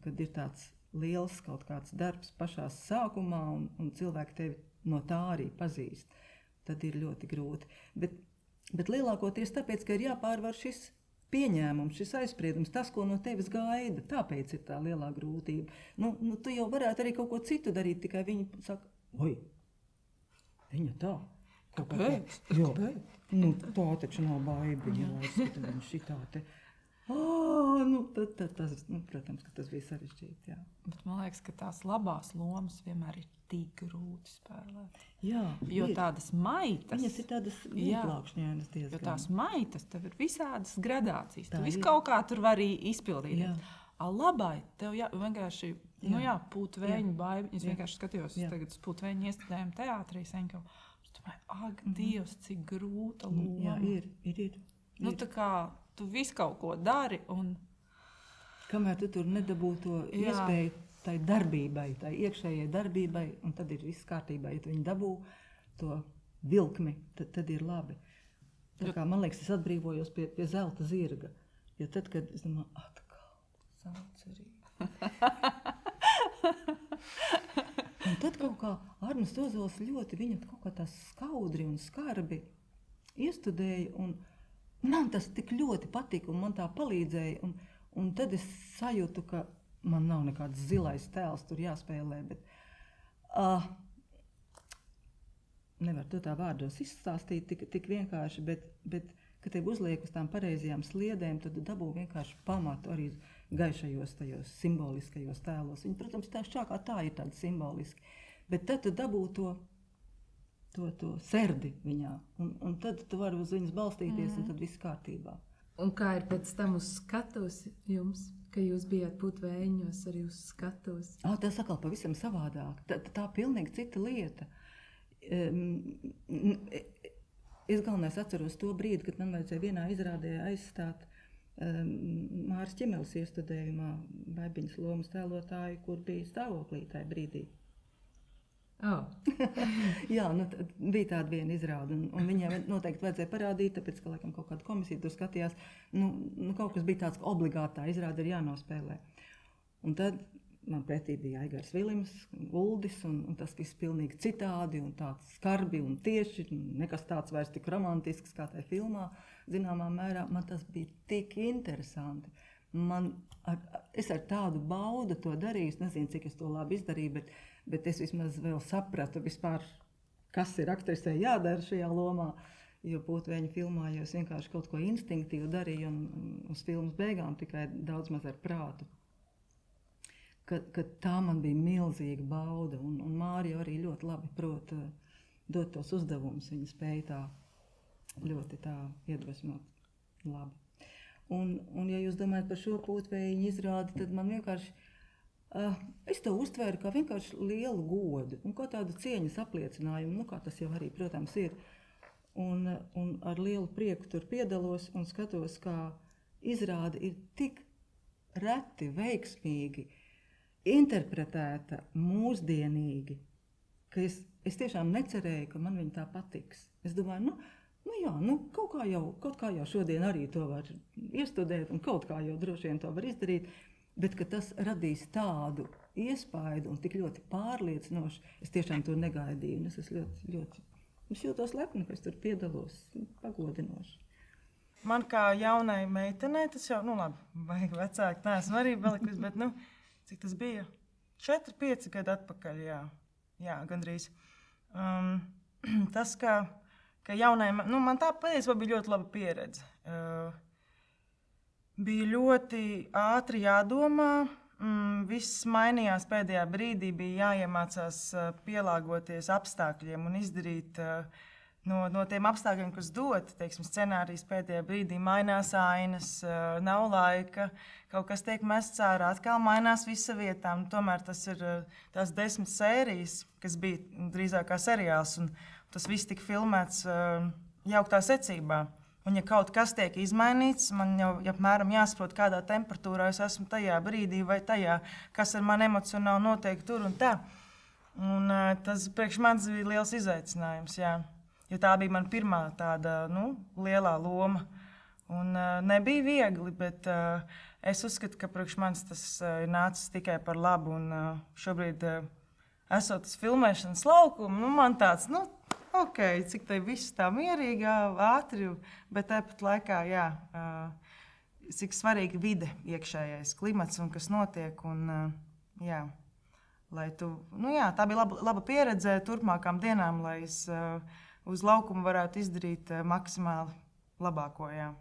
kad ir tāds liels kaut kāds darbs pašā sākumā un cilvēki tevi no tā arī pazīst. Tad ir ļoti grūti. Bet lielākoties tāpēc, ka ir jāpārvar šis pieņēmums, šis aizspriedums, tas, ko no tevis gaida, tāpēc ir tā lielā grūtība. Tu jau varētu arī kaut ko citu darīt, tikai viņi saka, oi, viņa tā.
Kāpēc?
Jā, tā taču nav baibiņa, jāizskata viņa šitā te. Protams, ka tas bija sarežģīti, jā.
Bet man liekas, ka tās labās lomas vienmēr ir tik grūti spēlēt.
Jā,
jo tādas maitas...
Viņas ir tādas ieplākšņainas diezgan.
Jo tās maitas, tev ir visādas gradācijas. Tu visu kaut kā tur var arī izpildīt.
Jā.
Labai, tev vienkārši, pūtvēņu baivi. Es vienkārši skatījos, tagad uz pūtvēņu iestādējumu teātrī Senko. Es domāju, ak, Dievs, cik grūta loma.
Jā, ir.
Tā kā tu visu kaut ko dari un...
Kamēr tu tur nedabū to iespēju tai darbībai, tai iekšējai darbībai, un tad ir viss kārtībā. Ja tu viņi dabū to vilkmi, tad ir labi. Tā kā, man liekas, es atbrīvojos pie zelta zirga. Jo tad, kad es domāju, atkal zelta zirga. Un tad kaut kā Arnis Ozols ļoti viņa kaut kā tā skaudri un skarbi iestudēja, un man tas tik ļoti patika, un man tā palīdzēja, un tad es sajūtu, ka man nav nekāds zilais tēls tur jāspēlē, bet nevar to tā vārdos izstāstīt tik vienkārši, bet kad tev uzliek uz tām pareizajām sliedēm, tad dabū vienkārši pamatu arī gaišajos tajos simboliskajos tēlos. Viņi, protams, tā šķākā tā ir tāda simboliski, bet tad tu dabū to serdi viņā, un tad tu vari uz viņas balstīties, un tad viss kārtībā.
Un kā ir pēc tam uz skatos jums, ka jūs bijāt pūtvēņos arī uz skatos?
Tas atkal pavisam savādāk. Tā pilnīgi cita lieta. Es galvenais atceros to brīdi, kad man vajadzēja vienā izrādē aizstāt Māris Ķemelis iestudējumā Baibiņas lomas tēlotāju, kur bija stāvoklī tajā brīdī. Jā, bija tāda viena izrāde, un viņai noteikti vajadzēja parādīt, tāpēc, ka laikam kaut kāda komisija tur skatījās, kaut kas bija tāds, ka obligāti tā izrāde ir jānospēlē. Un tad man pretī bija Aigars Vilims, Uldis, un tas viss pilnīgi citādi, un tāds skarbi un tieši, nekas tāds vairs tik romantisks kā tajā filmā, zināmā mērā, man tas bija tik interesanti. Es ar tādu baudu to darīju, nezinu, cik es to labi izdarīju, bet es vismaz vēl sapratu vispār, kas ir aktrisē jādara šajā lomā, jo pūtvēņu filmā jau es vienkārši kaut ko instinktīvu darīju un uz filmas beigām tikai daudz maz ar prātu ka tā man bija milzīga bauda. Un Mārija arī ļoti labi prot dot tos uzdevumus. Viņa spēja tā ļoti tā iedvesmot labi. Un ja jūs domājat par šo pūtvējiņu izrādi, tad man vienkārši, es to uztvēru kā vienkārši lielu godu un kā tādu cieņas apliecinājumu, kā tas jau arī, protams, ir. Un ar lielu prieku tur piedalos un skatos, kā izrāde ir tik reti, veiksmīgi, interpretēta, mūsdienīgi, ka es tiešām necerēju, ka man viņa tā patiks. Es domāju, kaut kā jau šodien arī to var iestudēt un kaut kā jau droši vien to var izdarīt, bet ka tas radīs tādu iespaidu un tik ļoti pārliecinoši, es tiešām to negaidīju. Un es esmu ļoti es jūtos lepni, ka es tur piedalos, pagodinoši.
Man kā jaunai meitenei, tas jau, labi, vajag vecāki, neesmu arī palikusi, bet, cik tas bija? 4-5 gadu atpakaļ, jā, gandrīz. Tas, ka jaunai, man tā patiesībā bija ļoti laba pieredze. Bija ļoti ātri jādomā, viss mainījās pēdējā brīdī, bija jāiemācās pielāgoties apstākļiem un izdarīt no tiem apstākļiem, kas dod, teiksim, scenārijas pēdējā brīdī mainās ainas, nav laika, kaut kas tiek mests ārā, atkal mainās visa vietām. Tomēr tas ir tās 10 sērijas, kas bija drīzāk kā seriāls, un tas viss tika filmēts jauktā secībā. Un ja kaut kas tiek izmainīts, man jau apmēram jāsaprot, kādā temperatūrā es esmu tajā brīdī vai tajā, kas ar mani emocionāli notiek tur un tā. Un tas priekš manis bija liels izaicinājums, jā. Jo tā bija man pirmā tāda, lielā loma. Un nebija viegli, bet es uzskatu, ka priekš manis tas ir nācis tikai par labu. Un šobrīd esot tas filmēšanas laukuma, man tāds, ok, cik tai viss tā mierīgā, ātri, bet tāpat laikā, cik svarīga vide, iekšējais klimats un kas notiek. Un, lai tu, tā bija laba pieredze turpmākām dienām, lai es uz laukuma varētu izdarīt maksimāli labāko. Jā.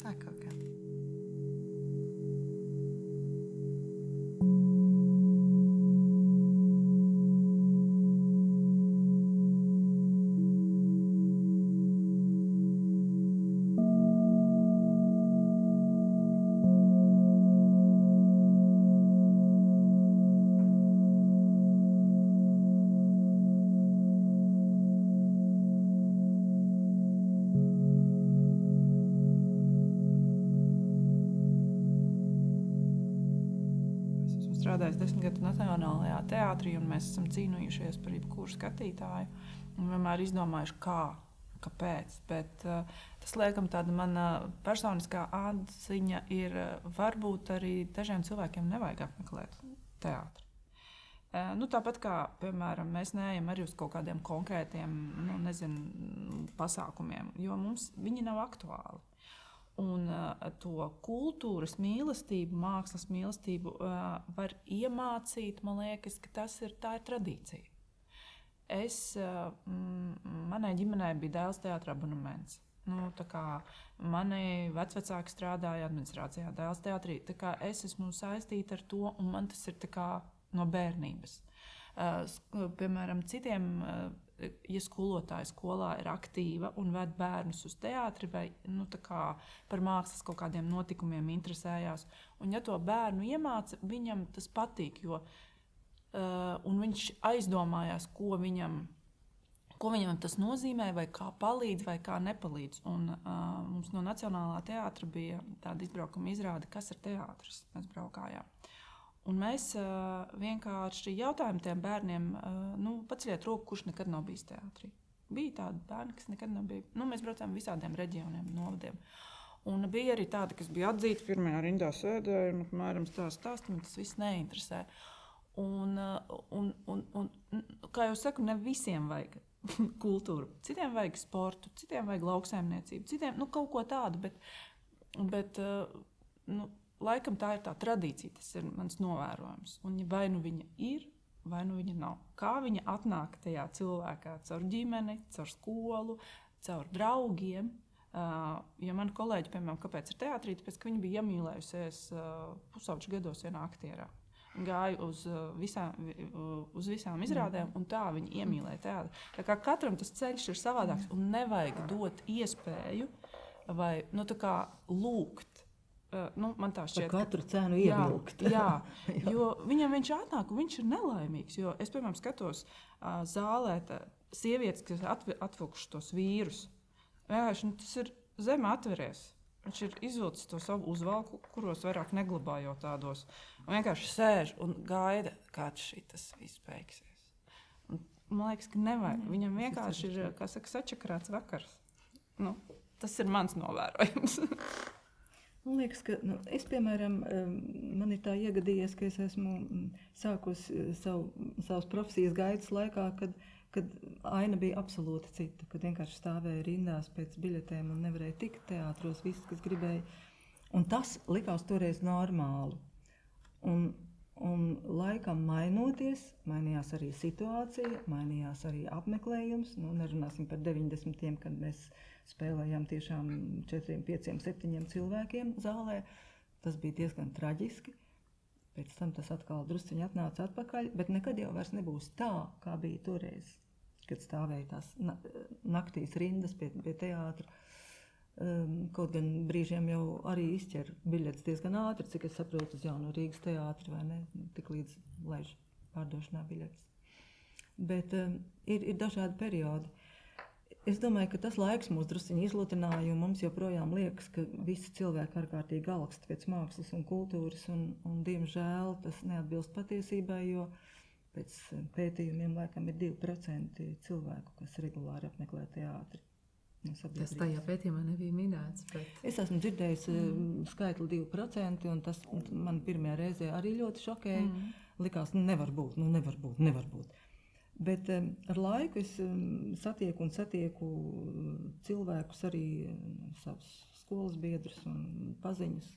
Tā kaut kā.
Strādājis 10 gadu Nacionālajā teātrī, un mēs esam cīnījušies par jebkuru skatītāju. Un vienmēr izdomājuši, kāpēc. Bet tas, liekam, tāda mana personiskā atziņa ir, varbūt arī dažiem cilvēkiem nevajag apmeklēt teātri. Tāpat kā, piemēram, mēs neejam arī uz kaut kādiem konkrētiem, pasākumiem, jo mums viņi nav aktuāli. Un to kultūras mīlestību, mākslas mīlestību var iemācīt, man liekas, ka tā ir tradīcija. Manai ģimenei bija dēls teātra abonements. Mani vecvecāki strādāja administrācijā, dēls teātrī. Es esmu saistīta ar to, un man tas ir no bērnības. Piemēram, citiem, ja skolotāja skolā ir aktīva un ved bērnus uz teātri vai par mākslas kaut kādiem notikumiem interesējās, un ja to bērnu iemāca, viņam tas patīk, un viņš aizdomājās, ko viņam tas nozīmē, vai kā palīdz, vai kā nepalīdz. Un mums no Nacionālā teātra bija tāda izbraukuma izrāde, kas ir teātris. Mēs braukājām. Un mēs vienkārši jautājām tiem bērniem, paceliet roku, kurš nekad nav bijis teātrī. Bija tādi bērni, kas nekad nav bijis. Mēs braucām visādiem reģioniem, novadiem. Un bija arī tādi, kas bija atzīti, pirmajā rindā sēdēja, un apmēram stāst, un tas viss neinteresē. Un, kā jau saku, ne visiem vajag kultūru. Citiem vajag sportu, citiem vajag lauksaimniecību, citiem kaut ko tādu, bet laikam tā ir tā tradīcija, tas ir mans novērojums. Un vai nu viņa ir, vai nu viņa nav. Kā viņa atnāk tajā cilvēkā caur ģimeni, caur skolu, caur draugiem, Ja mani kolēģi, piemēram, kāpēc ir teātrī, tāpēc, ka viņi bija iemīlējusies pusauģu gados vienā aktierā. Gāja uz visām izrādēm, un tā viņi iemīlēja teātri. Tā kā katram tas ceļš ir savādāks, un nevajag dot iespēju vai tā kā lūgt. Man tā šķiet,
par katru cenu ievilkt.
Jā, jo viņam viņš atnāk, un viņš ir nelaimīgs. Jo es, piemēram, skatos zālē sievietes, kas atvilkuši tos vīrus. Vienkārši tas ir zeme atveries. Viņš ir izvilcis to savu uzvalku, kuros vairāk neglabājot tādos. Un vienkārši sēž un gaida, kāds šitas viss beigsies. Un, man liekas, ka nevajag. Viņam vienkārši ir, kā saka, sačakarāts vakars. Tas ir mans novērojums.
Man liekas, ka es, piemēram, man ir tā iegadījies, ka es esmu sākusi savas profesijas gaitas laikā, kad aina bija absolūti cita, kad vienkārši stāvēja rindās pēc biļetēm un nevarēja tikt teātros viss, kas gribēja. Un tas likās toreiz normāli. Un laikam mainoties, mainījās arī situācija, mainījās arī apmeklējums. Nerunāsim par 90. kad mēs spēlējām tiešām 4, 5, 7 cilvēkiem zālē. Tas bija diezgan traģiski. Pēc tam tas atkal drusciņi atnāca atpakaļ, bet nekad jau vairs nebūs tā, kā bija toreiz, kad stāvēja tās naktīs rindas pie teātra. Kaut gan brīžiem jau arī izķer biļetes diezgan ātri, cik es saprotu, uz Jauno Rīgas teātri, vai ne? Tik līdz laiž pārdošanā biļetes. Bet ir dažādi periodi. Es domāju, ka tas laiks mūs drusciņi izlutināja, un mums joprojām liekas, ka visi cilvēki ārkārtīgi alkst pēc mākslas un kultūras, un diemžēl tas neatbilst patiesībai, jo pēc pētījumiem laikam ir 2% cilvēku, kas regulāri apmeklē teātri.
Tas tajā pētījumā nebija minēts. Bet...
Es esmu dzirdējis skaitli 2%, un tas man pirmajā reizē arī ļoti šokēja. Likās, nevar būt. Bet ar laiku es satieku cilvēkus arī, savus skolas biedrus un paziņus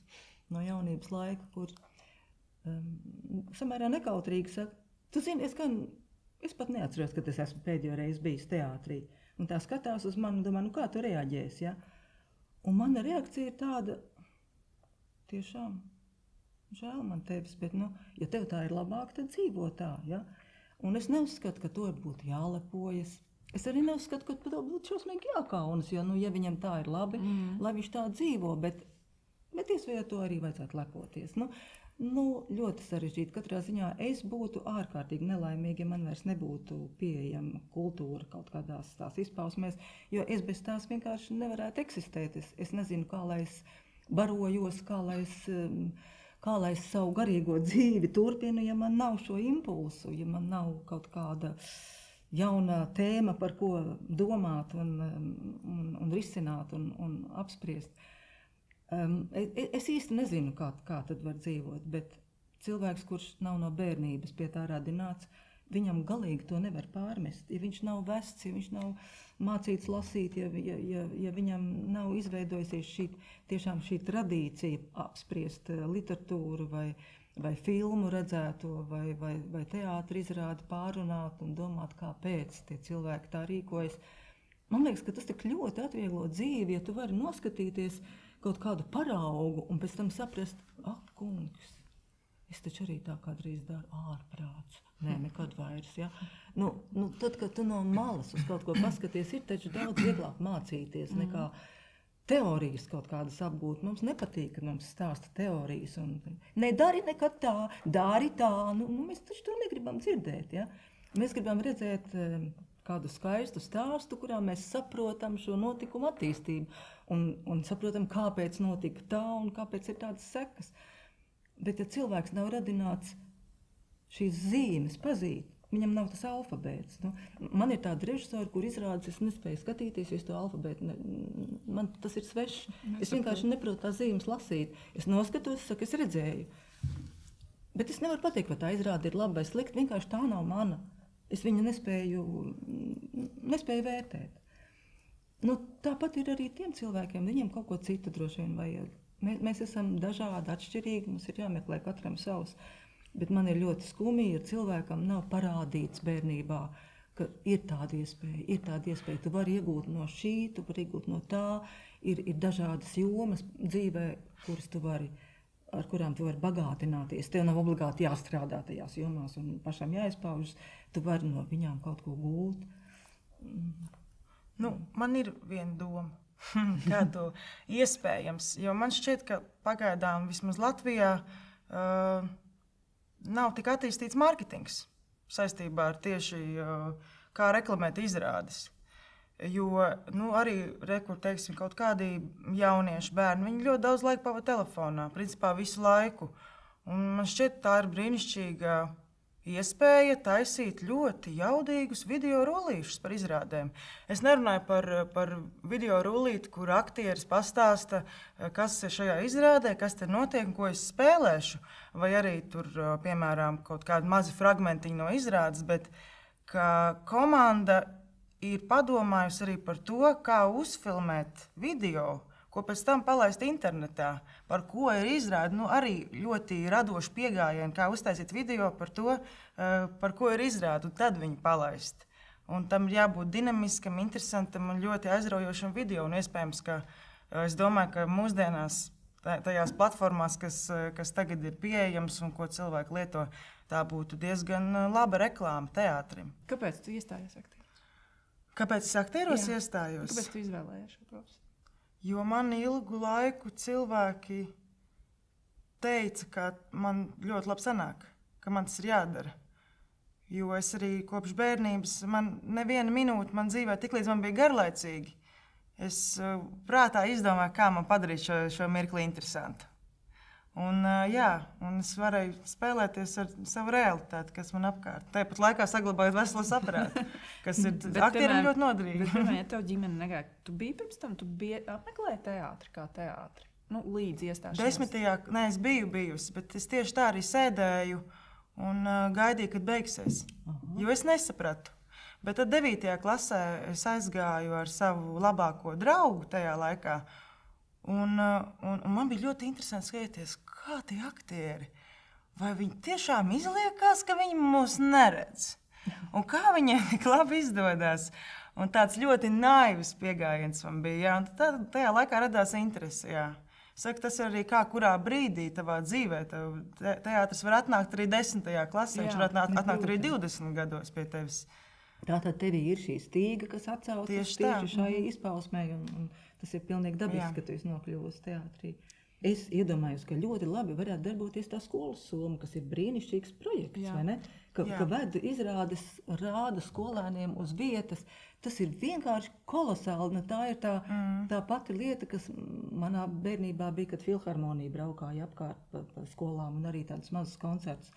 no jaunības laika, kur samērā nekautrīgi saka, tu zini, es pat neatceros, ka es esmu pēdējo reizi bijis teātrī. Un tā skatās uz mani un domā, kā tu reaģēsi, ja? Un mana reakcija ir tāda, tiešām, žēl man tevis, bet, ja tev tā ir labāk, tad dzīvo tā, ja? Un es neuzskatu, ka to būtu jālepojas. Es arī neuzskatu, ka to būtu šausmīgi jākaunas, jo, ja viņam tā ir labi, lai viņš tā dzīvo, bet iespējā to arī vajadzētu lepoties. Ļoti sarežģīti. Katrā ziņā es būtu ārkārtīgi nelaimīgi, ja man vairs nebūtu pieejama kultūra kaut kādās tās izpausmēs, jo es bez tās vienkārši nevarētu eksistēt. Es nezinu, kā lai es barojos, kā lai es savu garīgo dzīvi turpinu, ja man nav šo impulsu, ja man nav kaut kāda jauna tēma, par ko domāt un risināt un apspriest. Es īsti nezinu, kā tad var dzīvot, bet cilvēks, kurš nav no bērnības pie tā radināts, viņam galīgi to nevar pārmest. Ja viņš nav vests, ja viņš nav mācīts lasīt, ja viņam nav izveidojusies šī tradīcija apspriest literatūru vai filmu redzēto, vai teātri izrādi pārunāt un domāt, kāpēc tie cilvēki tā rīkojas. Man liekas, ka tas tik ļoti atvieglo dzīvi, ja tu vari noskatīties kaut kādu paraugu un pēc tam saprast, kungs, es taču arī tā kādreiz daru ārprāts. Nē, nekad vairs, ja? Tad, kad tu no malas uz kaut ko paskaties, ir taču daudz vieglāk mācīties nekā teorijas kaut kādas apgūt. Mums nepatīk, kad mums stāsta teorijas. Nedari nekad tā, dari tā. Mēs taču to negribam dzirdēt, ja? Mēs gribam redzēt kādu skaistu stāstu, kurā mēs saprotam šo notikumu attīstību un saprotam, kāpēc notika tā un kāpēc ir tādas sekas. Bet, ja cilvēks nav radināts šīs zīmes pazīt, viņam nav tas alfabēts. Man ir tāda režisora, kur izrādes, es nespēju skatīties, jo es to alfabētu, man tas ir svešs. Es vienkārši neprotu tās zīmes lasīt. Es noskatos, saku, es redzēju. Bet es nevaru pateikt, vai tā izrāde ir laba vai slikta, vienkārši tā nav mana. Es viņu nespēju vērtēt. Tāpat ir arī tiem cilvēkiem, viņiem kaut ko citu droši vien vajag. Mēs esam dažādi, atšķirīgi, mums ir jāmeklē katram savs. Bet man ir ļoti skumji, ja cilvēkam nav parādīts bērnībā ka ir tāda iespēja. Tu vari iegūt no šī, tu vari iegūt no tā. Ir dažādas jomas dzīvē, ar kurām tu vari bagātināties. Tev nav obligāti jāstrādā tajās jomās un pašam jāizpaužas. Tu vari no viņām kaut ko gūt.
Man ir viena doma, kā to iespējams. Jo man šķiet, ka pagaidām vismaz Latvijā nav tik attīstīts mārketings saistībā ar tieši kā reklamēt izrādes. Jo arī teiksim, kaut kādi jaunieši bērni, viņi ļoti daudz laika pavada telefonā, principā visu laiku. Un man šķiet, tā ir brīnišķīga iespēja taisīt ļoti jaudīgus video rullīšus par izrādēm. Es nerunāju par video rullīti, kur aktieris pastāsta, kas ir šajā izrādē, kas te notiek un ko es spēlēšu. Vai arī tur, piemēram, kaut kādi mazi fragmentiņi no izrādes, bet ka komanda ir padomājusi arī par to, kā uzfilmēt video, ko pēc tam palaist internetā, par ko ir izrāde. Arī ļoti radoši pieejami, kā uztaisīt video par to, par ko ir izrāde, un tad viņi palaist. Un tam ir jābūt dinamiskam, interesantam un ļoti aizraujošam video. Un iespējams, ka es domāju, ka mūsdienās tajās platformās, kas tagad ir pieejamas un ko cilvēki lieto, tā būtu diezgan laba reklāma teātrim.
Kāpēc tu iestājies aktieros?
Kāpēc es aktieros iestājos?
Kāpēc tu izvēlējies šo profesiju?
Jo man ilgu laiku cilvēki teica, ka man ļoti labi sanāk, ka man tas ir jādara. Jo es arī kopš bērnības, man neviena minūte man dzīvē, tiklīdz man bija garlaicīgi, es prātā izdomāju, kā man padarīt šo mirkli interesantu. Un es varēju spēlēties ar savu realitāti, kas man apkārt. Tāpat laikā saglabājot veselu saprātu, kas ir aktieriem ļoti noderīgi.
Bet, ja tev ģimene negāja, tu biji pirms tam, tu apmeklēji teātri kā teātri? Līdz iestāšanās.
10. Es biju bijusi, bet es tieši tā arī sēdēju un gaidīju, kad beigsies. Jo es nesapratu. Bet tad 9. klasē es aizgāju ar savu labāko draugu tajā laikā. Un man bija ļoti interesanti skatīties, kā tie aktieri, vai viņi tiešām izliekās, ka viņi mūs neredz. Un kā viņiem tik labi izdodas. Un tāds ļoti naivs pieejams man bija. Un tad tajā laikā radās interese. Saku, tas ir arī kā kurā brīdī tavā dzīvē. Teātris var atnākt arī 10. klasē, viņš var atnākt arī 20 gados pie tevis.
Tātad tevī ir šī stīga, kas atsaucas tieši šai izpausmē, un tas ir pilnīgi dabiski, ka tu esi nokļuvusi teātrī. Es iedomājos, ka ļoti labi varētu darboties tā skolas soma, kas ir brīnišķīgs projekts, vai ne? Ka ved izrādes, rāda skolēniem uz vietas. Tas ir vienkārši kolosāli. Tā ir tā pati lieta, kas manā bērnībā bija, kad filharmonija braukāja apkārt pa skolām un arī tādas mazas koncertus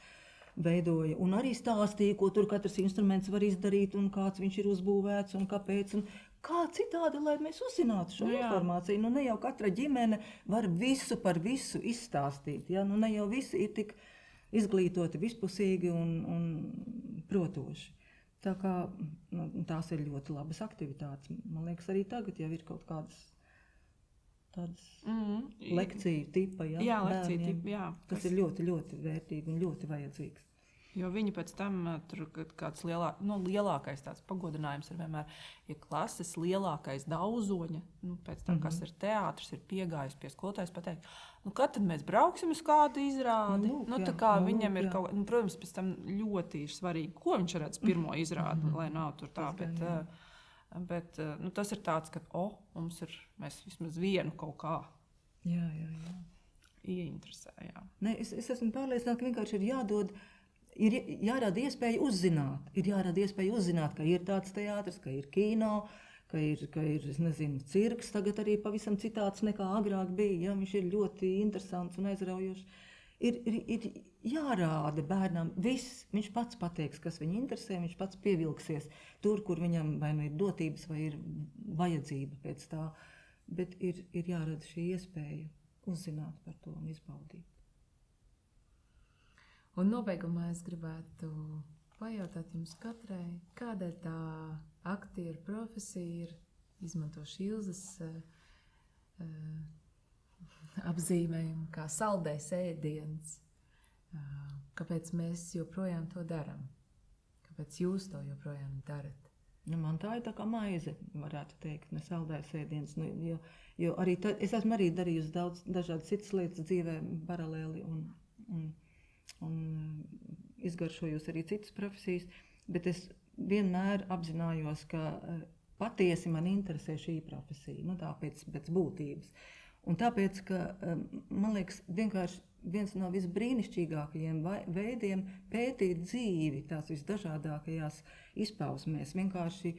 veidoja. Un arī stāstīja, ko tur katrs instruments var izdarīt un kāds viņš ir uzbūvēts un kāpēc. Un kā citādi, lai mēs uzzinātu šo informāciju. Ne jau katra ģimene var visu par visu izstāstīt. Ne jau visi ir tik izglītoti, vispusīgi un protoši. Tā kā tās ir ļoti labas aktivitātes. Man liekas, arī tagad jau ir kaut kādas tādas lekciju tipa,
lekciju tipa,
kas ir ļoti, ļoti vērtīgi un ļoti vajadzīgs.
Jo viņi pēc tam, tur kāds lielākais tāds pagodinājums ir vienmēr, ja klases lielākais daudzoņa, pēc tam, kas ir teātris, ir piegājis pie skolotājas pateikt, kad tad mēs brauksim uz kādu izrādi? Tā kā viņam ir kaut, protams, pēc tam ļoti ir svarīgi, ko viņš redz pirmo izrādi, lai nav tur tā, bet tas ir tāds, ka, mēs vismaz vienu kaut kā ieinteresējām.
Es esmu pārliecināta, ka vienkārši ir jādod, ir jārada iespēja uzzināt. Ir jārada iespēja uzzināt, ka ir tāds teātris, ka ir kino, ka ir es nezinu, cirks tagad arī pavisam citāds nekā agrāk bija. Viņš ir ļoti interesants un aizraujošs. Ir jārāda bērnam viss. Viņš pats pateiks, kas viņu interesē, viņš pats pievilksies tur, kur viņam vai ir dotības, vai ir vajadzība pēc tā. Bet ir jārada šī iespēja uzzināt par to un izbaudīt.
Un nobeigumā es gribētu pajautāt jums katrai, kādēļ tā aktieru profesija ir, izmantošu Ilzes apzīmējumu, kā saldais ēdiens. Kāpēc mēs joprojām to darām? kāpēc jūs to joprojām darat?
Nu, man tā ir tā kā maize, varētu teikt, ne saldējs ēdiens. Nu, jo arī es esmu arī darījusi daudz dažādas citas lietas dzīvē paralēli un izgaršojusi arī citas profesijas, bet es vienmēr apzinājos, ka patiesi man interesē šī profesija, nu tā pēc būtības. Un tāpēc, ka, man liekas, vienkārši viens no visbrīnišķīgākajiem veidiem pētīt dzīvi, tās visdažādākajās izpausmēs, vienkārši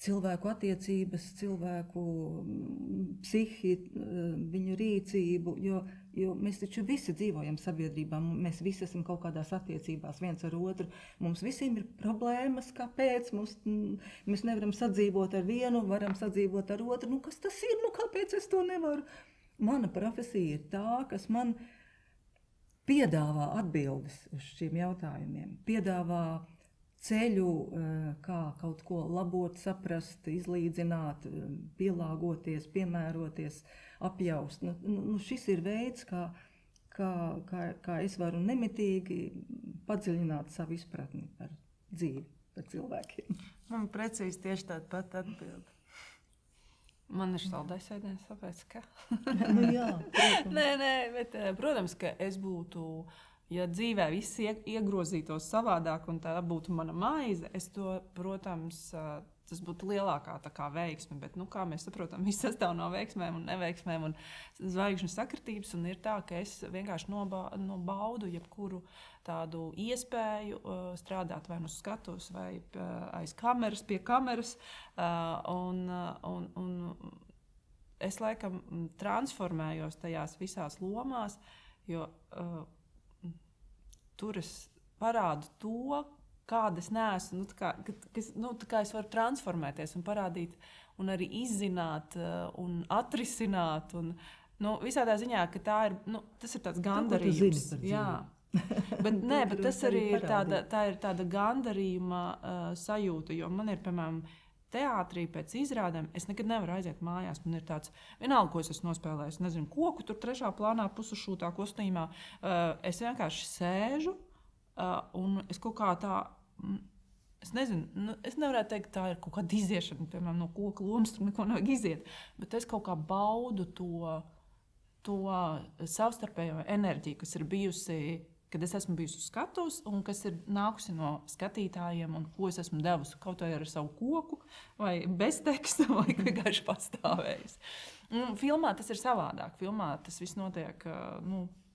cilvēku attiecības, cilvēku psihi, viņu rīcību, jo mēs taču visi dzīvojam sabiedrībā, mēs visi esam kaut kādās attiecībās viens ar otru, mums visiem ir problēmas, kāpēc, mēs nevaram sadzīvot ar vienu, varam sadzīvot ar otru, nu kas tas ir, nu kāpēc es to nevaru? Mana profesija ir tā, kas man piedāvā atbildes uz šiem jautājumiem, piedāvā ceļu, kā kaut ko labot, saprast, izlīdzināt, pielāgoties, piemēroties, apjaust. Nu, šis ir veids, kā es varu nemitīgi padziļināt savu izpratni par dzīvi, par cilvēkiem.
Man precīzi tieši tāda pat atbilde.
Man ir saldais ēdiens, tāpēc, ka...
Nu jā, protams.
Nē, bet, protams, ka es būtu... Ja dzīvē viss iegrozītos savādāk un tā būtu mana maize, es to, protams, tas būtu lielākā tā kā veiksme, bet, nu, kā mēs saprotam, viss sastāv no veiksmēm un neveiksmēm un zvaigžņu sakritības, un ir tā, ka es vienkārši nobaudu jebkuru tādu iespēju strādāt vai nu skatos vai aiz kameras, pie kameras, un es laikam transformējos tajās visās lomās, jo tur es parādu to, kāda es neesmu, kā es varu transformēties un parādīt, un arī izzināt, un atrisināt. Un, visādā ziņā, ka tā ir, tas ir tāds gandarījums. Jā. Bet tas arī ir tāda gandarījuma sajūta, jo man ir, piemēram, teātrī pēc izrādēm, es nekad nevaru aiziet mājās. Man ir tāds, vienalga, ko es esmu nospēlējis, nezinu, koku tur trešā plānā, pusušūtā kostīmā. Es vienkārši sēžu, un es kaut kā tā, es nezinu, es nevarētu teikt, tā ir kaut kāda iziešana, piemēram, no koka lomas, tur neko nevajag iziet, bet es kaut kā baudu to savstarpējo enerģiju, kas ir bijusi, kad es esmu bijusi uz skatuves, un kas ir nākusi no skatītājiem, un ko es esmu devusi kaut vai ar savu koku, vai bez teksta, vai vienkārši pastāvējis. Filmā tas ir savādāk. Filmā tas viss notiek,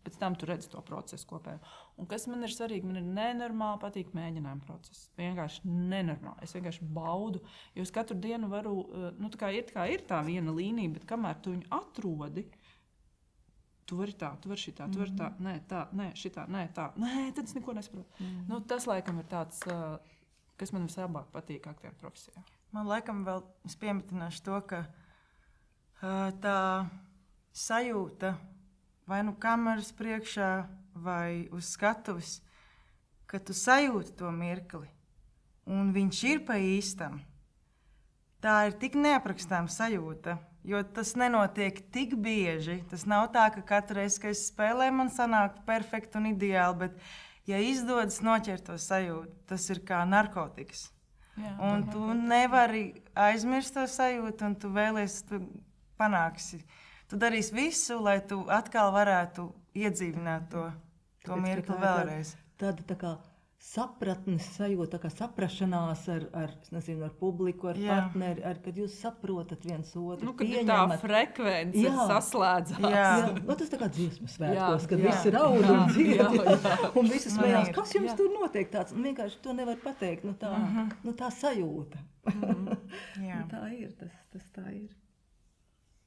pēc tam tu redzi to procesu kopēju. Un kas man ir svarīgi, man ir nenormāli patīk mēģinājuma process. Vienkārši nenormāli. Es vienkārši baudu, jo es katru dienu varu, ir tā viena līnija, bet kamēr tu viņu atrodi, tu vari tā, tu vari šitā, tu vari tā, nē, šitā, nē, tā. Nē, tad es neko nesaprotu. Tas, laikam, ir tāds, kas man vislabāk patīk aktieru profesijā.
Man, laikam, vēl es piemetināšu to, ka tā sajūta vai nu kameras priekšā, vai uz skatuves, ka tu sajūti to mirkli, un viņš ir pa īstam. Tā ir tik neaprakstāma sajūta, jo tas nenotiek tik bieži. Tas nav tā, ka katru reizi, kad es spēlēju, man sanāk perfekti un ideāli, bet, ja izdodas noķert to sajūtu, tas ir kā narkotikas. Jā, un tu nevari aizmirst to sajūtu, un tu vēlies, tu panāksi. Tu darīsi visu, lai tu atkal varētu iedzīvināt to mirkli vēlreiz.
Tāda tā kā sapratnes sajūta, tā kā saprašanās ar publiku, ar partneri, kad jūs saprotat viens otru,
kad pieņemat. Tā frekvence saslēdzās.
Jā. Tas tā kā dziesmu svētkos, kad visi raud un dzied, un visi smējās. Kas jums tur notiek tāds? Vienkārši to nevar pateikt. Tā sajūta. Tā ir, tas tā ir.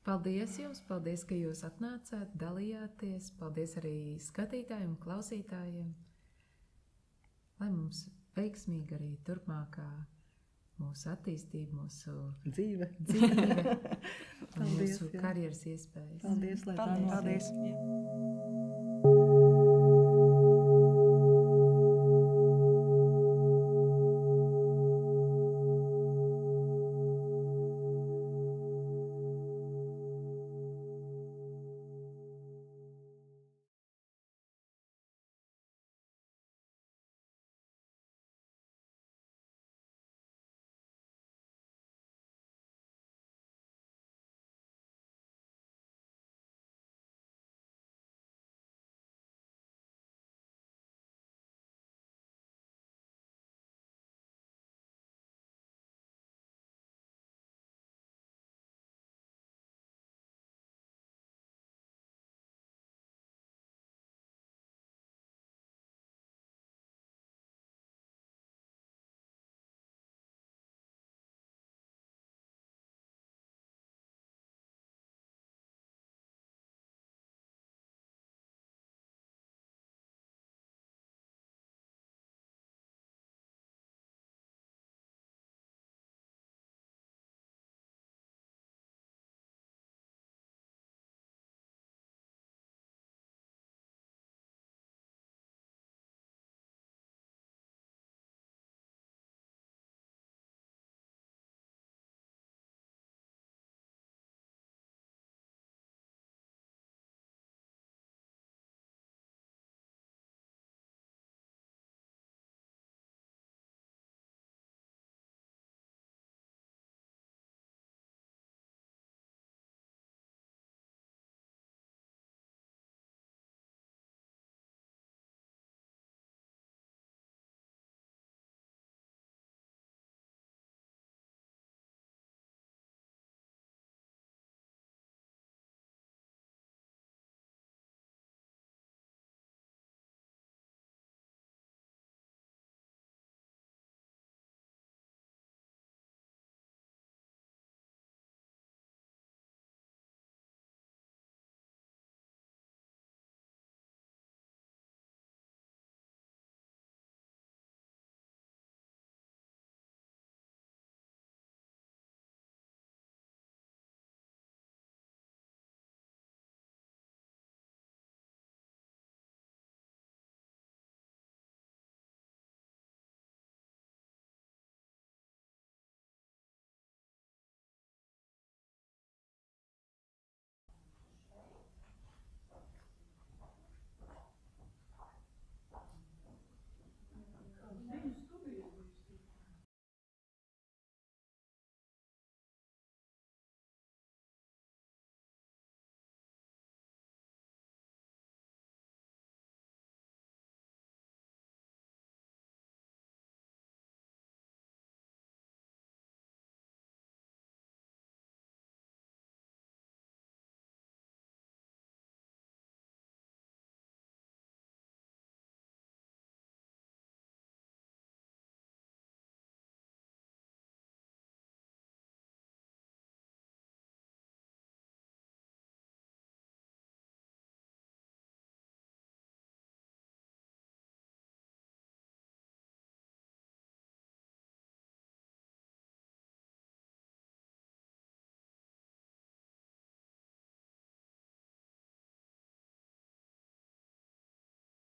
Paldies jums, paldies, ka jūs atnācāt, dalījāties. Paldies arī skatītājiem, klausītājiem. Lai mums veiksmīgi arī turpmākā mūsu attīstība, mūsu
dzīve
un mūsu karjeras iespējas.
Paldies, lai tā notiek.
Paldies.